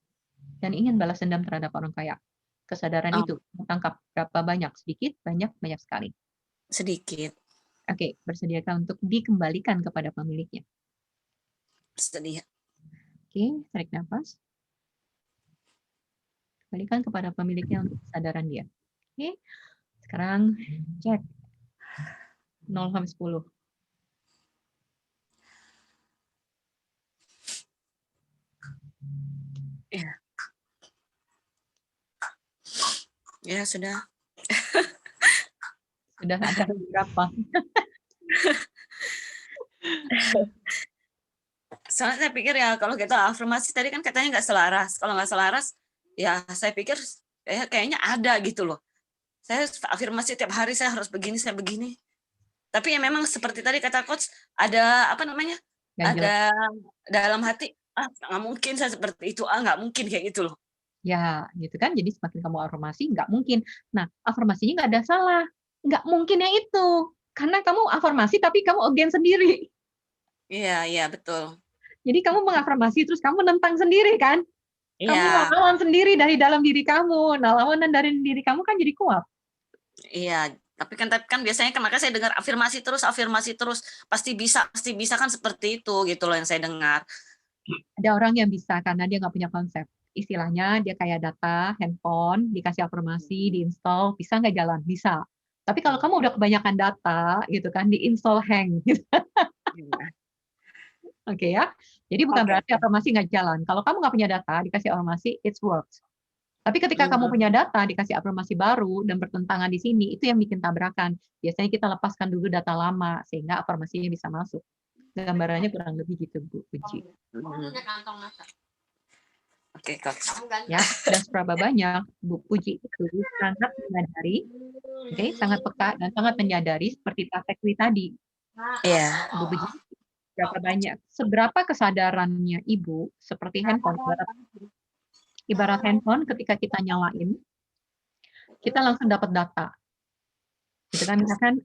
dan ingin balas dendam terhadap orang kaya? Kesadaran itu tangkap berapa banyak? Sedikit, banyak, banyak sekali. Sedikit. Oke, bersediakah untuk dikembalikan kepada pemiliknya? Bersedia. Oke, tarik nafas. Kembalikan kepada pemiliknya untuk kesadaran dia. Oke. Sekarang cek 0 sampai 10. Ya. Ya, sudah. Sudah ada berapa? Soalnya saya pikir ya kalau kita afirmasi tadi kan katanya nggak selaras. Kalau nggak selaras, ya saya pikir kayaknya ada gitu loh. Saya afirmasi tiap hari saya harus begini, saya begini. Tapi ya memang seperti tadi kata coach, ada apa namanya? Ada dalam hati, nggak mungkin saya seperti itu, nggak mungkin kayak gitu loh. Ya, gitu kan. Jadi semakin kamu afirmasi, nggak mungkin. Nah, afirmasinya nggak ada salah. Nggak mungkinnya itu. Karena kamu afirmasi, tapi kamu against sendiri. Iya, betul. Jadi kamu mengafirmasi, terus kamu nentang sendiri kan? Iya. Kamu melawan sendiri dari dalam diri kamu. Nah, lawanan dari diri kamu kan jadi kuat. Iya, tapi kan biasanya kan makanya saya dengar afirmasi terus, pasti bisa kan seperti itu gitu loh yang saya dengar. Ada orang yang bisa karena dia nggak punya konsep. Istilahnya dia kayak data, handphone, dikasih afirmasi, diinstal, bisa nggak jalan? Bisa. Tapi kalau kamu udah kebanyakan data, gitu kan, diinstal hang. Gitu. Oke ya. Jadi bukan berarti afirmasi nggak jalan. Kalau kamu nggak punya data, dikasih afirmasi, it works. Tapi ketika kamu punya data, dikasih afirmasi baru, dan bertentangan di sini, itu yang bikin tabrakan. Biasanya kita lepaskan dulu data lama, sehingga afirmasinya bisa masuk. Gambarannya kurang lebih gitu, Bu Puji. Oke, Coach. Ya, dan seberapa banyak Bu Puji itu sangat menyadari, sangat peka dan sangat menyadari seperti Pak Tekwi tadi. Iya. Bu Puji, berapa banyak, seberapa kesadarannya Ibu seperti handphone, ibarat handphone ketika kita nyalain, kita langsung dapat data. Gitu kan, misalkan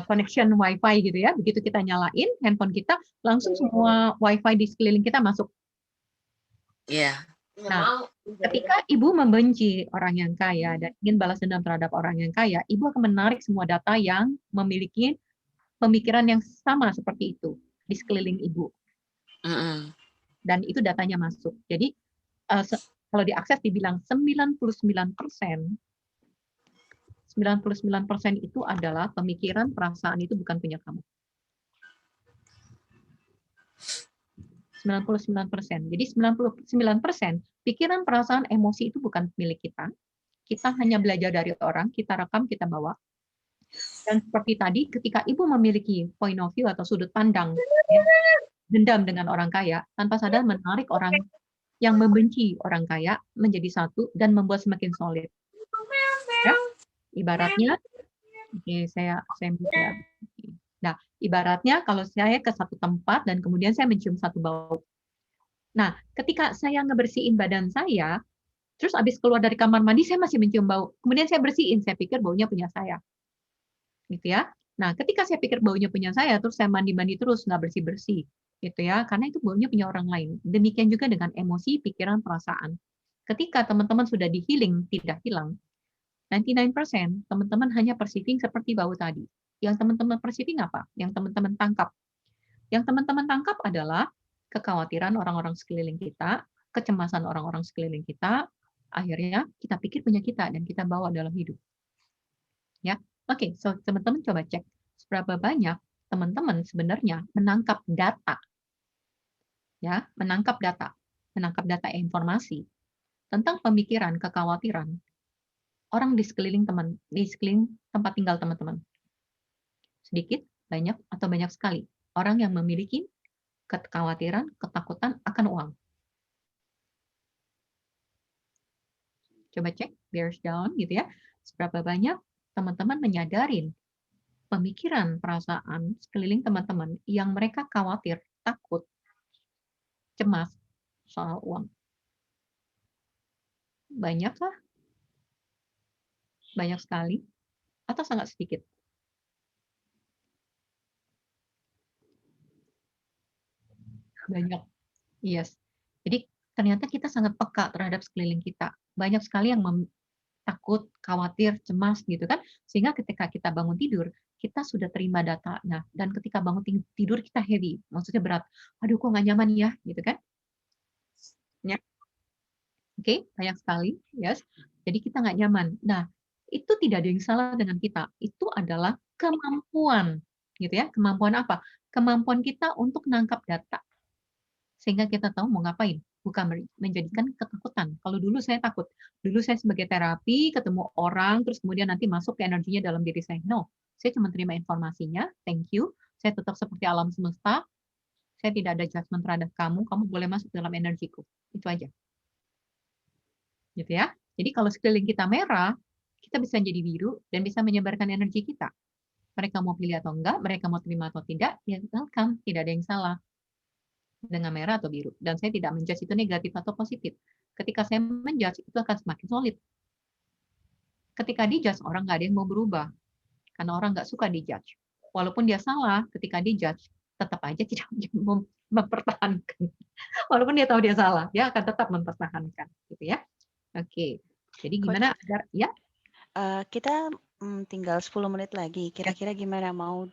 connection WiFi gitu ya, begitu kita nyalain handphone kita, langsung semua WiFi di sekeliling kita masuk. Iya. Nah, ketika Ibu membenci orang yang kaya dan ingin balas dendam terhadap orang yang kaya, Ibu akan menarik semua data yang memiliki pemikiran yang sama seperti itu di sekeliling Ibu. Dan itu datanya masuk. Jadi kalau diakses dibilang 99% itu adalah pemikiran, perasaan itu bukan punya kamu. 99%. Jadi 99% pikiran, perasaan, emosi itu bukan milik kita. Kita hanya belajar dari orang, kita rekam, kita bawa. Dan seperti tadi, ketika Ibu memiliki point of view atau sudut pandang dendam dengan orang kaya, tanpa sadar menarik orang yang membenci orang kaya menjadi satu dan membuat semakin solid. Ya, ibaratnya, saya bisa. Nah, ibaratnya kalau saya ke satu tempat dan kemudian saya mencium satu bau. Nah, ketika saya ngebersihin badan saya, terus habis keluar dari kamar mandi saya masih mencium bau. Kemudian saya bersihin, saya pikir baunya punya saya. Gitu ya. Nah, ketika saya pikir baunya punya saya, terus saya mandi-mandi terus, nggak bersih-bersih. Gitu ya, karena itu baunya punya orang lain. Demikian juga dengan emosi, pikiran, perasaan. Ketika teman-teman sudah di-healing, tidak hilang, 99% teman-teman hanya perceiving seperti bau tadi. Yang teman-teman perceiving apa? Yang teman-teman tangkap. Yang teman-teman tangkap adalah kekhawatiran orang-orang sekeliling kita, kecemasan orang-orang sekeliling kita, akhirnya kita pikir punya kita dan kita bawa dalam hidup. Ya, oke, so teman-teman coba cek seberapa banyak teman-teman sebenarnya menangkap data, ya, menangkap data informasi tentang pemikiran, kekhawatiran orang di sekeliling tempat tinggal teman-teman. Sedikit, banyak, atau banyak sekali orang yang memiliki kekhawatiran, ketakutan akan uang. Coba cek, bears down gitu ya. Seberapa banyak teman-teman menyadarin pemikiran, perasaan sekeliling teman-teman yang mereka khawatir, takut, cemas soal uang. Banyak lah? Banyak sekali? Atau sangat sedikit? Banyak. Yes. Jadi ternyata kita sangat peka terhadap sekeliling kita. Banyak sekali yang takut, khawatir, cemas gitu kan. Sehingga ketika kita bangun tidur, kita sudah terima datanya. Dan ketika bangun tidur kita heavy, maksudnya berat. Aduh kok nggak nyaman ya, gitu kan. Ya. Oke, banyak sekali. Yes. Jadi kita nggak nyaman. Nah, itu tidak ada yang salah dengan kita. Itu adalah kemampuan. Gitu ya. Kemampuan apa? Kemampuan kita untuk nangkap data. Sehingga kita tahu mau ngapain, bukan menjadikan ketakutan. Kalau dulu saya takut, dulu saya sebagai terapi, ketemu orang, terus kemudian nanti masuk ke energinya dalam diri saya. No, saya cuma terima informasinya, thank you, saya tetap seperti alam semesta, saya tidak ada judgment terhadap kamu boleh masuk dalam energiku. Itu aja. Gitu ya. Jadi kalau sekeliling kita merah, kita bisa jadi biru, dan bisa menyebarkan energi kita. Mereka mau pilih atau enggak, mereka mau terima atau tidak, ya welcome, tidak ada yang salah dengan merah atau biru. Dan saya tidak menjudge itu negatif atau positif. Ketika saya menjudge, itu akan semakin solid. Ketika dijudge, orang nggak ada yang mau berubah. Karena orang nggak suka dijudge. Walaupun dia salah, ketika dijudge, tetap aja tidak mempertahankan. Walaupun dia tahu dia salah, dia akan tetap mempertahankan. Gitu ya. Oke. Jadi gimana agar, ya? Kita tinggal 10 menit lagi. Kira-kira gimana, mau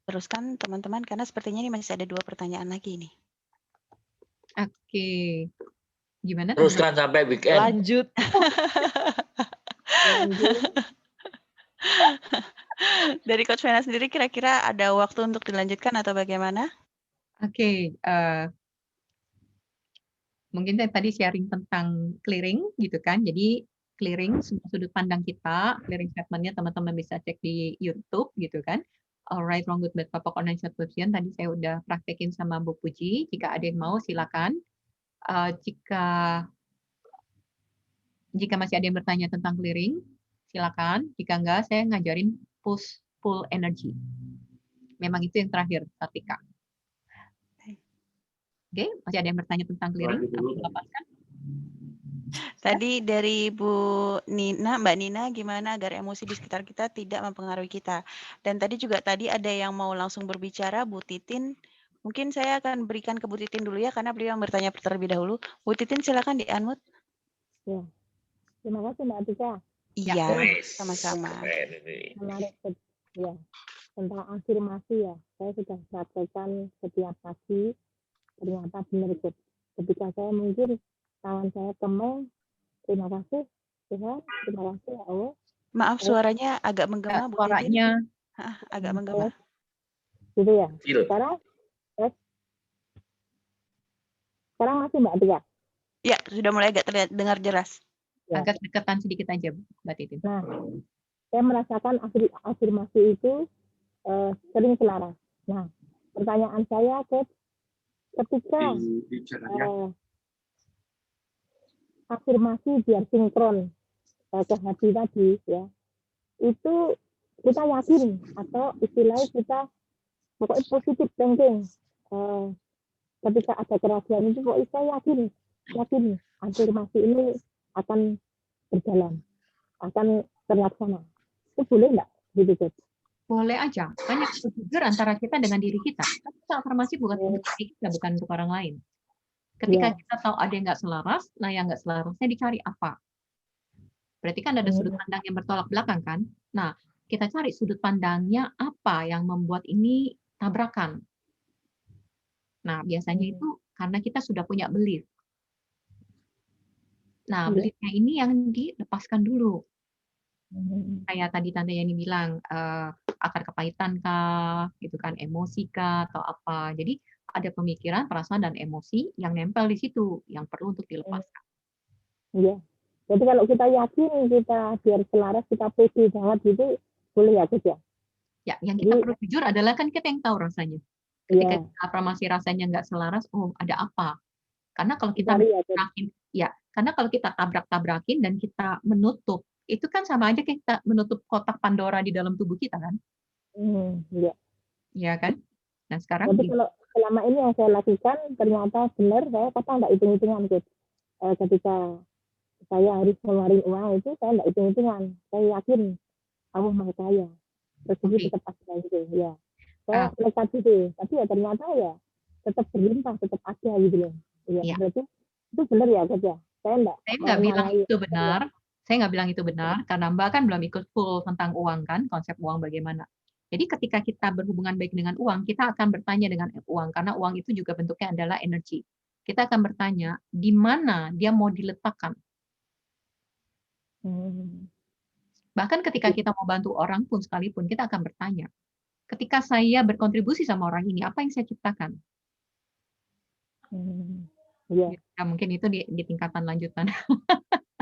teruskan teman-teman, karena sepertinya ini masih ada 2 pertanyaan lagi nih. Oke. Gimana? Teruskan sampai weekend. Lanjut. Dari Coach Vena sendiri kira-kira ada waktu untuk dilanjutkan atau bagaimana? Oke. Mungkin saya tadi sharing tentang clearing gitu kan. Jadi clearing semua sudut pandang kita, clearing statement-nya teman-teman bisa cek di YouTube gitu kan. Alright, wrong, good, bad, purpose, connection, solution. Tadi saya udah praktekin sama Bu Puji. Jika ada yang mau, silakan. Jika masih ada yang bertanya tentang clearing, silakan. Jika enggak, saya ngajarin push pull energy. Memang itu yang terakhir, Satika. Oke, masih ada yang bertanya tentang clearing? Aku lepaskan. Tadi dari Mbak Nina, gimana agar emosi di sekitar kita tidak mempengaruhi kita. Dan tadi ada yang mau langsung berbicara, Bu Titin. Mungkin saya akan berikan ke Bu Titin dulu ya, karena beliau yang bertanya terlebih dahulu. Bu Titin, silakan di-unmute. Ya, terima kasih Mbak Atika. Iya, sama-sama. Menarik ya, tentang afirmasi ya. Saya sudah praktekkan setiap pagi. Ternyata benar ikut. Ketika saya mungkin kawan saya temeng, terima kasih Tuhan, terima kasih ya Allah. Maaf, suaranya agak menggema, Bu Titin. Suaranya agak menggema. Gitu ya. Sekarang masih Mbak Atika? Ya, sudah mulai agak terdengar jelas. Ya. Agak deketan sedikit aja, Mbak Titin. Nah, saya merasakan afirmasi itu sering selaras. Nah, pertanyaan saya, Coach, ketika afirmasi biar sinkron ke hati tadi, ya, itu kita yakin atau istilahnya kita pokoknya positif thinking. Ketika ada keraguan itu, pokoknya saya yakin afirmasi ini akan berjalan, akan terlaksana. Itu boleh nggak? Gitu, Coach? Boleh aja. Banyak jujur antara kita dengan diri kita. Kita afirmasi bukan untuk diri kita, bukan untuk orang lain. Ketika kita tahu ada yang nggak selaras, nah yang nggak selarasnya dicari apa? Berarti kan ada sudut pandang yang bertolak belakang kan? Nah, kita cari sudut pandangnya apa yang membuat ini tabrakan. Nah, biasanya itu karena kita sudah punya belief. Nah, beliefnya ini yang dilepaskan dulu. Kayak tadi Tante Yani bilang, akar kepahitan kah, gitu kan, emosi kah, atau apa. Jadi ada pemikiran, perasaan, dan emosi yang nempel di situ, yang perlu untuk dilepaskan. Iya. Jadi kalau kita yakin, kita biar selaras, kita pede banget gitu, boleh ya, Gus ya? Ya, yang kita perlu jujur adalah kan kita yang tahu rasanya. Ketika apa masih rasanya nggak selaras, oh ada apa? Karena kalau kita tabrakin, ya, karena kalau kita tabrak-tabrakin dan kita menutup, itu kan sama aja kayak kita menutup kotak Pandora di dalam tubuh kita kan? Iya. Iya kan? Nah sekarang. Jadi kalau selama ini yang saya lakukan ternyata benar, saya kadang nggak hitung-hitungan, Gus. Ketika saya harus ngeluarin uang itu, saya nggak hitung-hitungan. Saya yakin Allah Maha Kaya. Rezeki tetap ada gitu, ya. Saya nekat gitu, tapi ya ternyata ya tetap berlimpah, tetap ada gitu loh. Ya. Berarti itu benar ya, Gus ya? Saya nggak bilang itu benar. Saya nggak bilang itu benar, karena Mbak kan belum ikut full tentang uang kan, konsep uang bagaimana. Jadi ketika kita berhubungan baik dengan uang, kita akan bertanya dengan uang, karena uang itu juga bentuknya adalah energi. Kita akan bertanya, di mana dia mau diletakkan. Bahkan ketika kita mau bantu orang pun sekalipun, kita akan bertanya, ketika saya berkontribusi sama orang ini, apa yang saya ciptakan? Ya, mungkin itu di tingkatan lanjutan.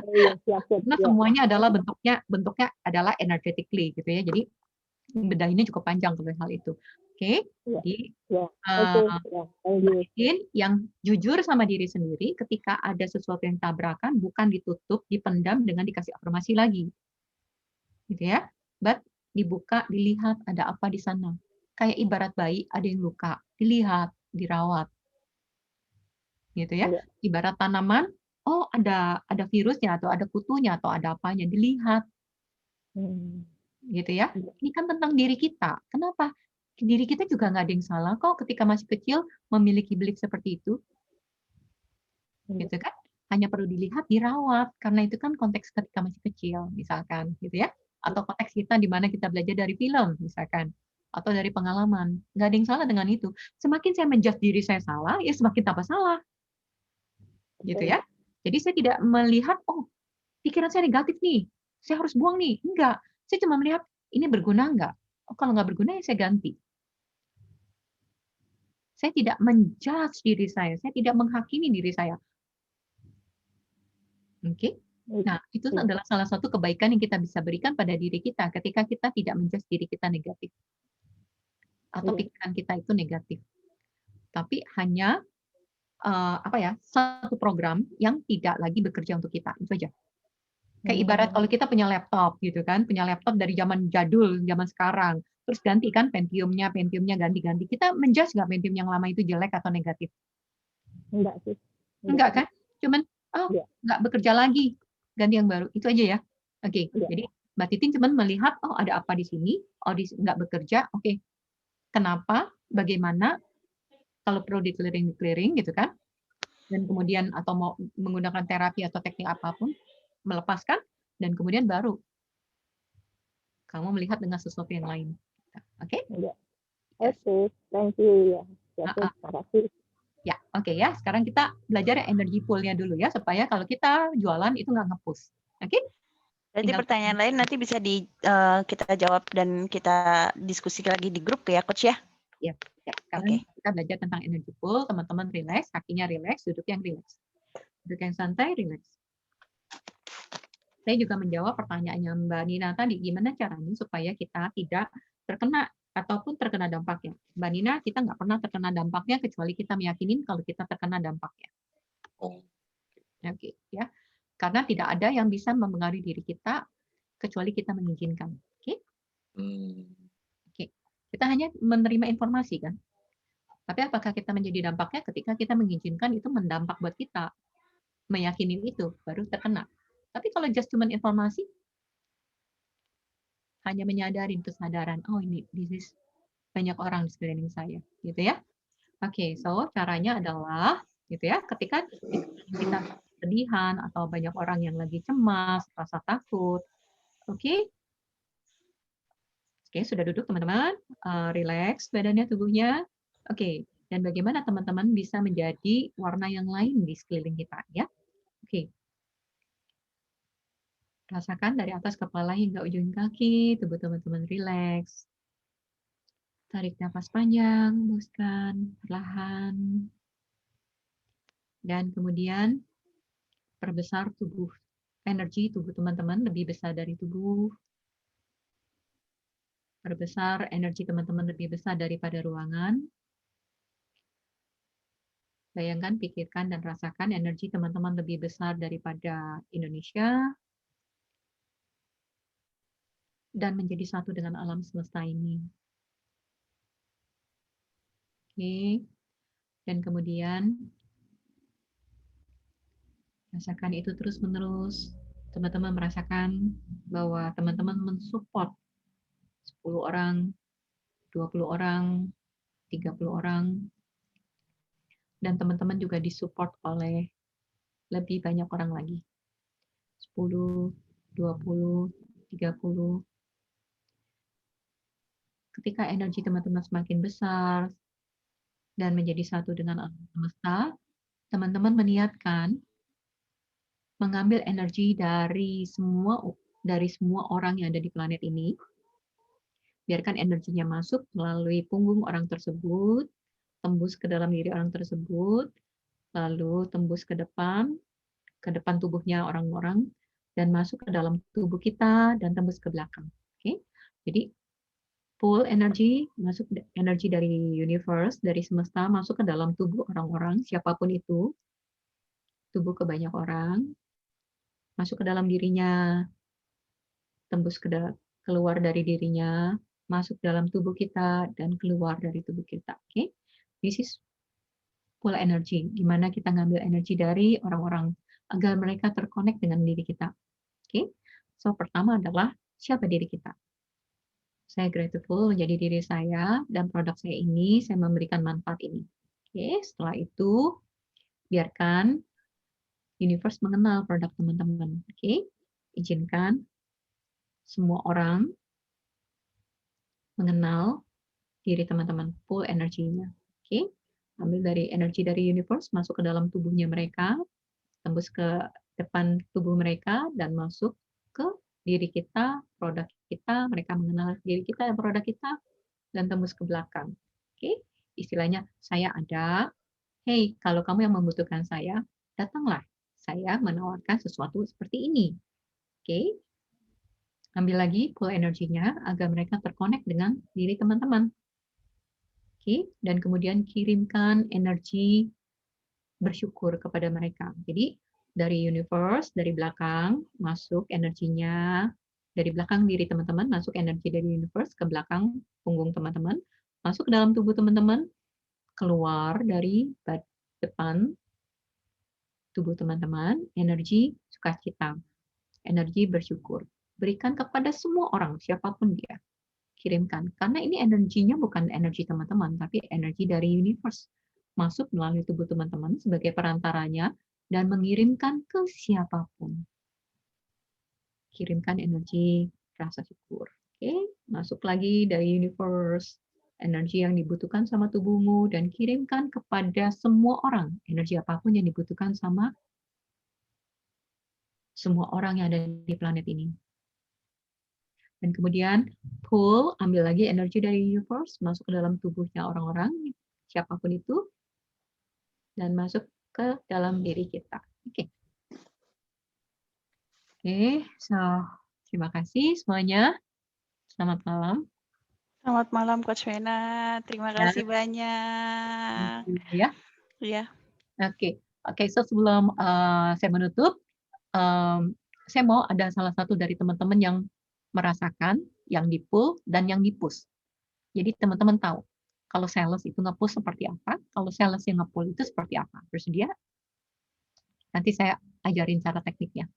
Karena semuanya adalah bentuknya adalah energetically gitu ya. Jadi bedah ini cukup panjang untuk hal itu. Oke. Jadi yang jujur sama diri sendiri ketika ada sesuatu yang tabrakan bukan ditutup, dipendam dengan dikasih afirmasi lagi. Gitu ya. But dibuka, dilihat ada apa di sana. Kayak ibarat bayi ada yang luka, dilihat, dirawat. Gitu ya. Ibarat tanaman, oh ada virusnya atau ada kutunya atau ada apanya, dilihat. Gitu ya. Ini kan tentang diri kita. Kenapa? Diri kita juga nggak ada yang salah kok ketika masih kecil memiliki belik seperti itu. Gitu kan? Hanya perlu dilihat, dirawat. Karena itu kan konteks ketika masih kecil, misalkan. Gitu ya. Atau konteks kita di mana kita belajar dari film, misalkan. Atau dari pengalaman. Nggak ada yang salah dengan itu. Semakin saya menjudge diri saya salah, ya semakin tambah salah. Gitu ya. Jadi saya tidak melihat, oh pikiran saya negatif nih, saya harus buang nih. Enggak. Saya cuma melihat, ini berguna enggak? Oh, kalau nggak berguna, ya saya ganti. Saya tidak menjudge diri saya tidak menghakimi diri saya. Oke? Nah, itu adalah salah satu kebaikan yang kita bisa berikan pada diri kita ketika kita tidak menjudge diri kita negatif. Atau pikiran kita itu negatif. Tapi hanya satu program yang tidak lagi bekerja untuk kita. Itu aja. Kayak ibarat kalau kita punya laptop gitu kan, punya laptop dari zaman jadul, zaman sekarang, terus ganti kan Pentium-nya ganti-ganti. Kita menjudge nggak Pentium yang lama itu jelek atau negatif? Enggak sih. Enggak kan? Cuman nggak bekerja lagi, ganti yang baru. Itu aja ya. Oke. Jadi Mbak Titin cuman melihat, oh ada apa di sini? Oh nggak bekerja. Oke. Kenapa? Bagaimana? Kalau perlu di-clearing gitu kan? Dan kemudian atau mau menggunakan terapi atau teknik apapun, melepaskan, dan kemudian baru kamu melihat dengan sesuatu yang lain. Oke? Oke, thank you ya. Terima kasih. Ya, oke ya. Sekarang kita belajar energi pool-nya dulu ya, supaya kalau kita jualan itu nggak nge-push. Oke? Nanti pertanyaan lain nanti bisa kita jawab dan kita diskusi lagi di grup ya, Coach ya? Ya. Sekarang kita belajar tentang energi pool. Teman-teman relax, kakinya relax, duduk yang relax. Duduk yang santai, relax. Saya juga menjawab pertanyaannya Mbak Nina tadi, gimana caranya supaya kita tidak terkena ataupun terkena dampaknya. Mbak Nina, kita nggak pernah terkena dampaknya kecuali kita meyakinin kalau kita terkena dampaknya. Oke, ya. Karena tidak ada yang bisa mempengaruhi diri kita kecuali kita mengizinkan. Oke? Oke. Kita hanya menerima informasi kan. Tapi apakah kita menjadi dampaknya ketika kita mengizinkan itu mendampak buat kita? Meyakini itu baru terkena. Tapi kalau just cuma informasi, hanya menyadari kesadaran, oh ini, banyak orang di sekeliling saya, gitu ya. Oke, so caranya adalah, gitu ya, ketika kita kesedihan atau banyak orang yang lagi cemas, rasa takut, oke, sudah duduk teman-teman, relax badannya, tubuhnya, oke. Dan bagaimana teman-teman bisa menjadi warna yang lain di sekeliling kita, ya? Oke. Rasakan dari atas kepala hingga ujung kaki, tubuh teman-teman rileks. Tarik nafas panjang, hembuskan perlahan. Dan kemudian perbesar tubuh. Energi tubuh teman-teman lebih besar dari tubuh. Perbesar energi teman-teman lebih besar daripada ruangan. Bayangkan, pikirkan, dan rasakan energi teman-teman lebih besar daripada Indonesia. Dan menjadi satu dengan alam semesta ini. Oke. Dan kemudian rasakan itu terus-menerus. Teman-teman merasakan bahwa teman-teman mensupport 10 orang, 20 orang, 30 orang, dan teman-teman juga disupport oleh lebih banyak orang lagi. 10, 20, 30. Ketika energi teman-teman semakin besar dan menjadi satu dengan alam semesta, teman-teman meniatkan mengambil energi dari semua orang yang ada di planet ini. Biarkan energinya masuk melalui punggung orang tersebut, tembus ke dalam diri orang tersebut, lalu tembus ke depan tubuhnya orang-orang, dan masuk ke dalam tubuh kita, dan tembus ke belakang. Oke? Jadi, full energi, masuk energi dari universe, dari semesta, masuk ke dalam tubuh orang-orang, siapapun itu, tubuh ke banyak orang, masuk ke dalam dirinya, tembus keluar dari dirinya, masuk dalam tubuh kita, dan keluar dari tubuh kita. Oke? This is full energy, di mana kita ngambil energi dari orang-orang agar mereka terkonek dengan diri kita. Oke? So, pertama adalah siapa diri kita. Saya grateful menjadi diri saya, dan produk saya ini, saya memberikan manfaat ini. Oke? Setelah itu, biarkan universe mengenal produk teman-teman. Oke? Izinkan semua orang mengenal diri teman-teman, full energinya. Oke? Ambil dari energi dari universe, masuk ke dalam tubuhnya mereka, tembus ke depan tubuh mereka, dan masuk ke diri kita, produk kita, mereka mengenal diri kita dan produk kita, dan tembus ke belakang. Oke? Istilahnya, saya ada, hey, kalau kamu yang membutuhkan saya, datanglah. Saya menawarkan sesuatu seperti ini. Oke? Ambil lagi full energinya agar mereka terkonek dengan diri teman-teman. Oke? Dan kemudian kirimkan energi bersyukur kepada mereka. Jadi dari universe, dari belakang masuk energinya, dari belakang diri teman-teman masuk energi dari universe ke belakang punggung teman-teman, masuk ke dalam tubuh teman-teman, keluar dari depan tubuh teman-teman, energi sukacita, energi bersyukur. Berikan kepada semua orang, siapapun dia. Kirimkan. Karena ini energinya bukan energi teman-teman, tapi energi dari universe. Masuk melalui tubuh teman-teman sebagai perantaranya dan mengirimkan ke siapapun. Kirimkan energi rasa syukur. Oke, masuk lagi dari universe, energi yang dibutuhkan sama tubuhmu, dan kirimkan kepada semua orang, energi apapun yang dibutuhkan sama semua orang yang ada di planet ini. Dan kemudian pull, ambil lagi energi dari universe, masuk ke dalam tubuhnya orang-orang, siapapun itu, dan masuk ke dalam diri kita. Oke. Oke, so terima kasih semuanya. Selamat malam. Selamat malam Coach Mena. Terima kasih banyak. Ya. Iya. Oke. Oke, so sebelum saya menutup, saya mau ada salah satu dari teman-teman yang merasakan yang di-pull dan yang di-push. Jadi teman-teman tahu kalau sales itu nge-push seperti apa, kalau sales yang nge-pull itu seperti apa. Bersedia? Nanti saya ajarin cara tekniknya.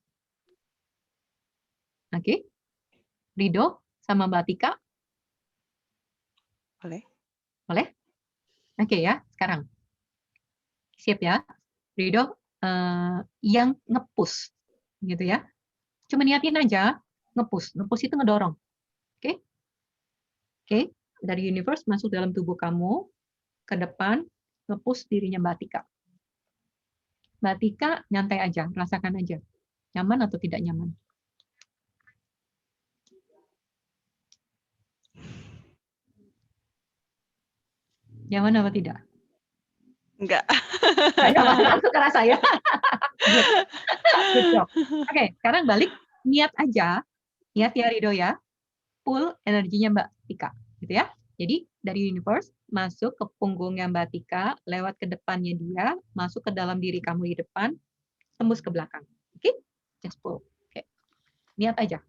Oke? Rido sama Mbak Tika? Boleh. Boleh? Oke ya, sekarang. Siap ya? Rido yang nge-push. Gitu ya. Cuma niatin aja, nge-push. Nge-push itu ngedorong. Oke? Oke? Dari universe masuk dalam tubuh kamu, ke depan, nge-push dirinya Mbak Tika. Mbak Tika nyantai aja, rasakan aja. Nyaman atau tidak nyaman. Nyaman apa tidak? Enggak. Nyaman, langsung kerasa ya. Good job. Oke, sekarang balik, niat aja. Niat ya Rido ya. Pull energinya Mbak Tika, gitu ya. Jadi dari universe masuk ke punggungnya Mbak Tika, lewat ke depannya dia, masuk ke dalam diri kamu di depan, tembus ke belakang. Oke? Just pull. Oke. Niat aja.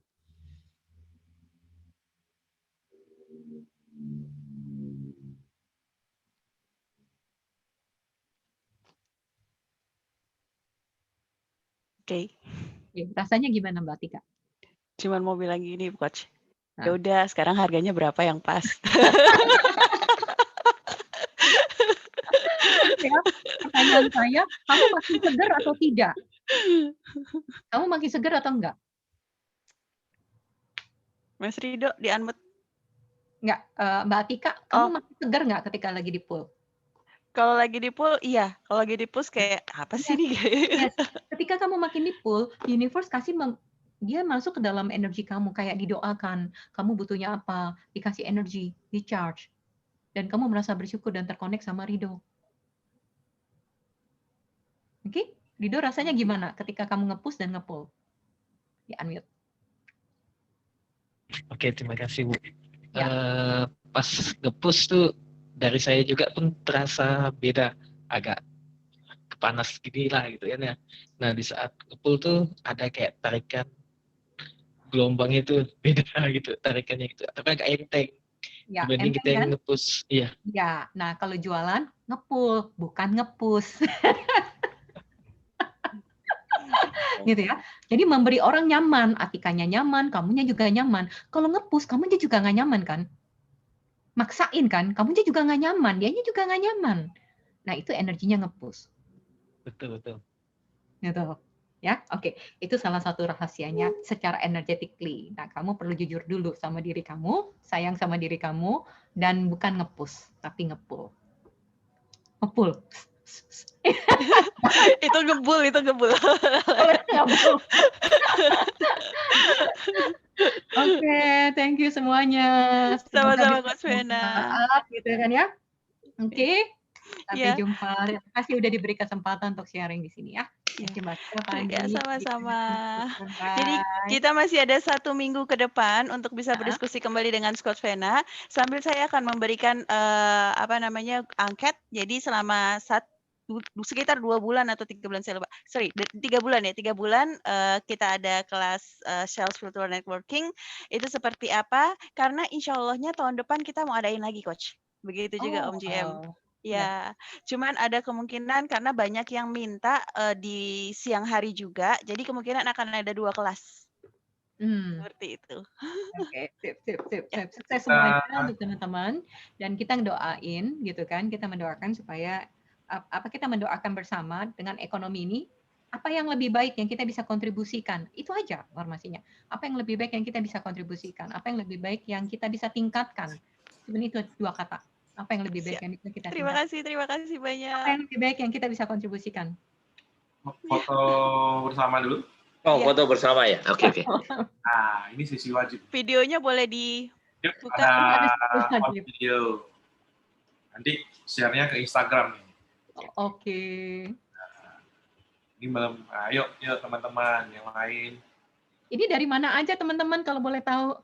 Oke. Rasanya gimana Mbak Tika? Cuman mau bilang gini, Coach. Ya udah, sekarang harganya berapa yang pas? Ya, pertanyaan saya, kamu makin segar atau tidak? Kamu makin segar atau enggak? Mas Rido, di-unmute. Enggak, Mbak Tika, kamu makin segar nggak ketika lagi di pool? Kalau lagi di pool, iya. Kalau lagi di push kayak apa sih nih? Yes. Ketika kamu makin di pool, universe kasih dia masuk ke dalam energi kamu, kayak didoakan. Kamu butuhnya apa? Dikasih energi, di charge. Dan kamu merasa bersyukur dan terkonek sama Rido. Oke? Rido rasanya gimana ketika kamu nge-push dan nge-pull? Di unmute. Oke, terima kasih Bu. Ya. Pas nge-push tuh dari saya juga pun terasa beda, agak panas gini lah gitu kan ya. Nah di saat nge-pull tuh ada kayak tarikan gelombang itu beda gitu tarikannya gitu, tapi agak enteng Ya, dibanding kita yang kan? nge-push. Iya. Ya, nah kalau jualan nge-pull bukan nge-push. Gitu ya. Jadi memberi orang nyaman, Atikanya nyaman, kamunya juga nyaman. Kalau nge-push kamunya juga nggak nyaman kan? Maksain kan, kamunya juga nggak nyaman, dianya juga nggak nyaman. Nah itu energinya nge-push. Betul. Gitu. Ya, oke. Itu salah satu rahasianya secara energetically. Nah, kamu perlu jujur dulu sama diri kamu, sayang sama diri kamu, dan bukan nge-push, tapi nge-pull. Nge-pull. Itu ngebul. Oke, thank you semuanya. Sama-sama Coach Vena. Gitu kan ya. Oke. Sampai jumpa. Terima kasih udah diberi kesempatan untuk sharing di sini ya. Terima kasih. Ya, sama-sama. Jadi kita masih ada 1 minggu ke depan untuk bisa berdiskusi kembali dengan Coach Vena. Sambil saya akan memberikan angket. Jadi selama sekitar 2 bulan atau 3 bulan saya lupa. 3 bulan ya. 3 bulan kita ada kelas Sales Virtual Networking. Itu seperti apa? Karena insya Allahnya tahun depan kita mau adain lagi Coach. Begitu juga Om GM. Ya, cuman ada kemungkinan karena banyak yang minta di siang hari juga, jadi kemungkinan akan ada 2 kelas. Seperti itu. Oke, sip. Sukses semuanya untuk teman-teman. Dan kita doain, gitu kan, kita mendoakan supaya kita mendoakan bersama dengan ekonomi ini, apa yang lebih baik yang kita bisa kontribusikan, itu aja informasinya. Apa yang lebih baik yang kita bisa kontribusikan, apa yang lebih baik yang kita bisa tingkatkan. Sebenarnya itu 2 kata. Apa yang lebih baik yang bisa kita tingkatkan. Terima kasih banyak. Apa yang lebih baik yang kita bisa kontribusikan. Foto bersama dulu. Oh, foto bersama ya? Oke. Nah, ini sesi wajib. Videonya boleh dibuka. Ada video. Nanti share-nya ke Instagram nih. Oke. Ini belum. Ayo teman-teman yang lain. Ini dari mana aja teman-teman kalau boleh tahu?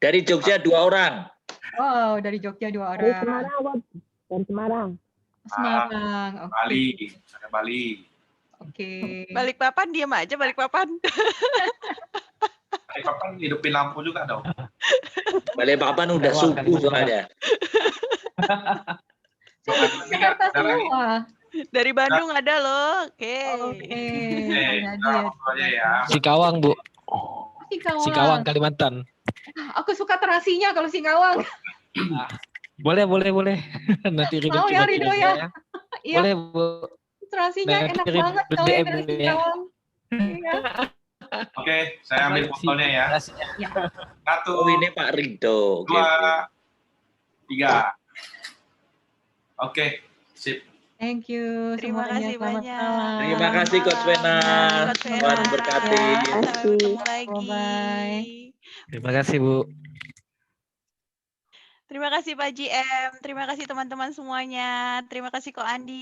Dari Jogja 2 orang. Wow, dari Jogja 2 orang. Dari Semarang. Semarang. Bali. Ada Bali. Oke. Balikpapan diam aja Balikpapan. Balikpapan hidupin lampu juga dong. Balikpapan udah subuh soalnya. Jakarta semua. Dari Bandung ada loh. Oke. Sikawang, Bu. Sikawang, Kalimantan. Aku suka terasinya kalau Singkawang. Boleh. Nanti Mau ya Rido ya? Boleh, Bu. Terasinya enak banget kalau yang dari Singkawang. Oke, saya ambil fotonya ya. 1. Oh, ini Pak Rido. 2, 3. Oke, sip. Thank you. Terima kasih banyak. Terima kasih Coach Vena. Tuhan berkati. Sampai ketemu lagi. Bye. Terima kasih Bu. Terima kasih Pak GM, terima kasih teman-teman semuanya, terima kasih Ko Andi.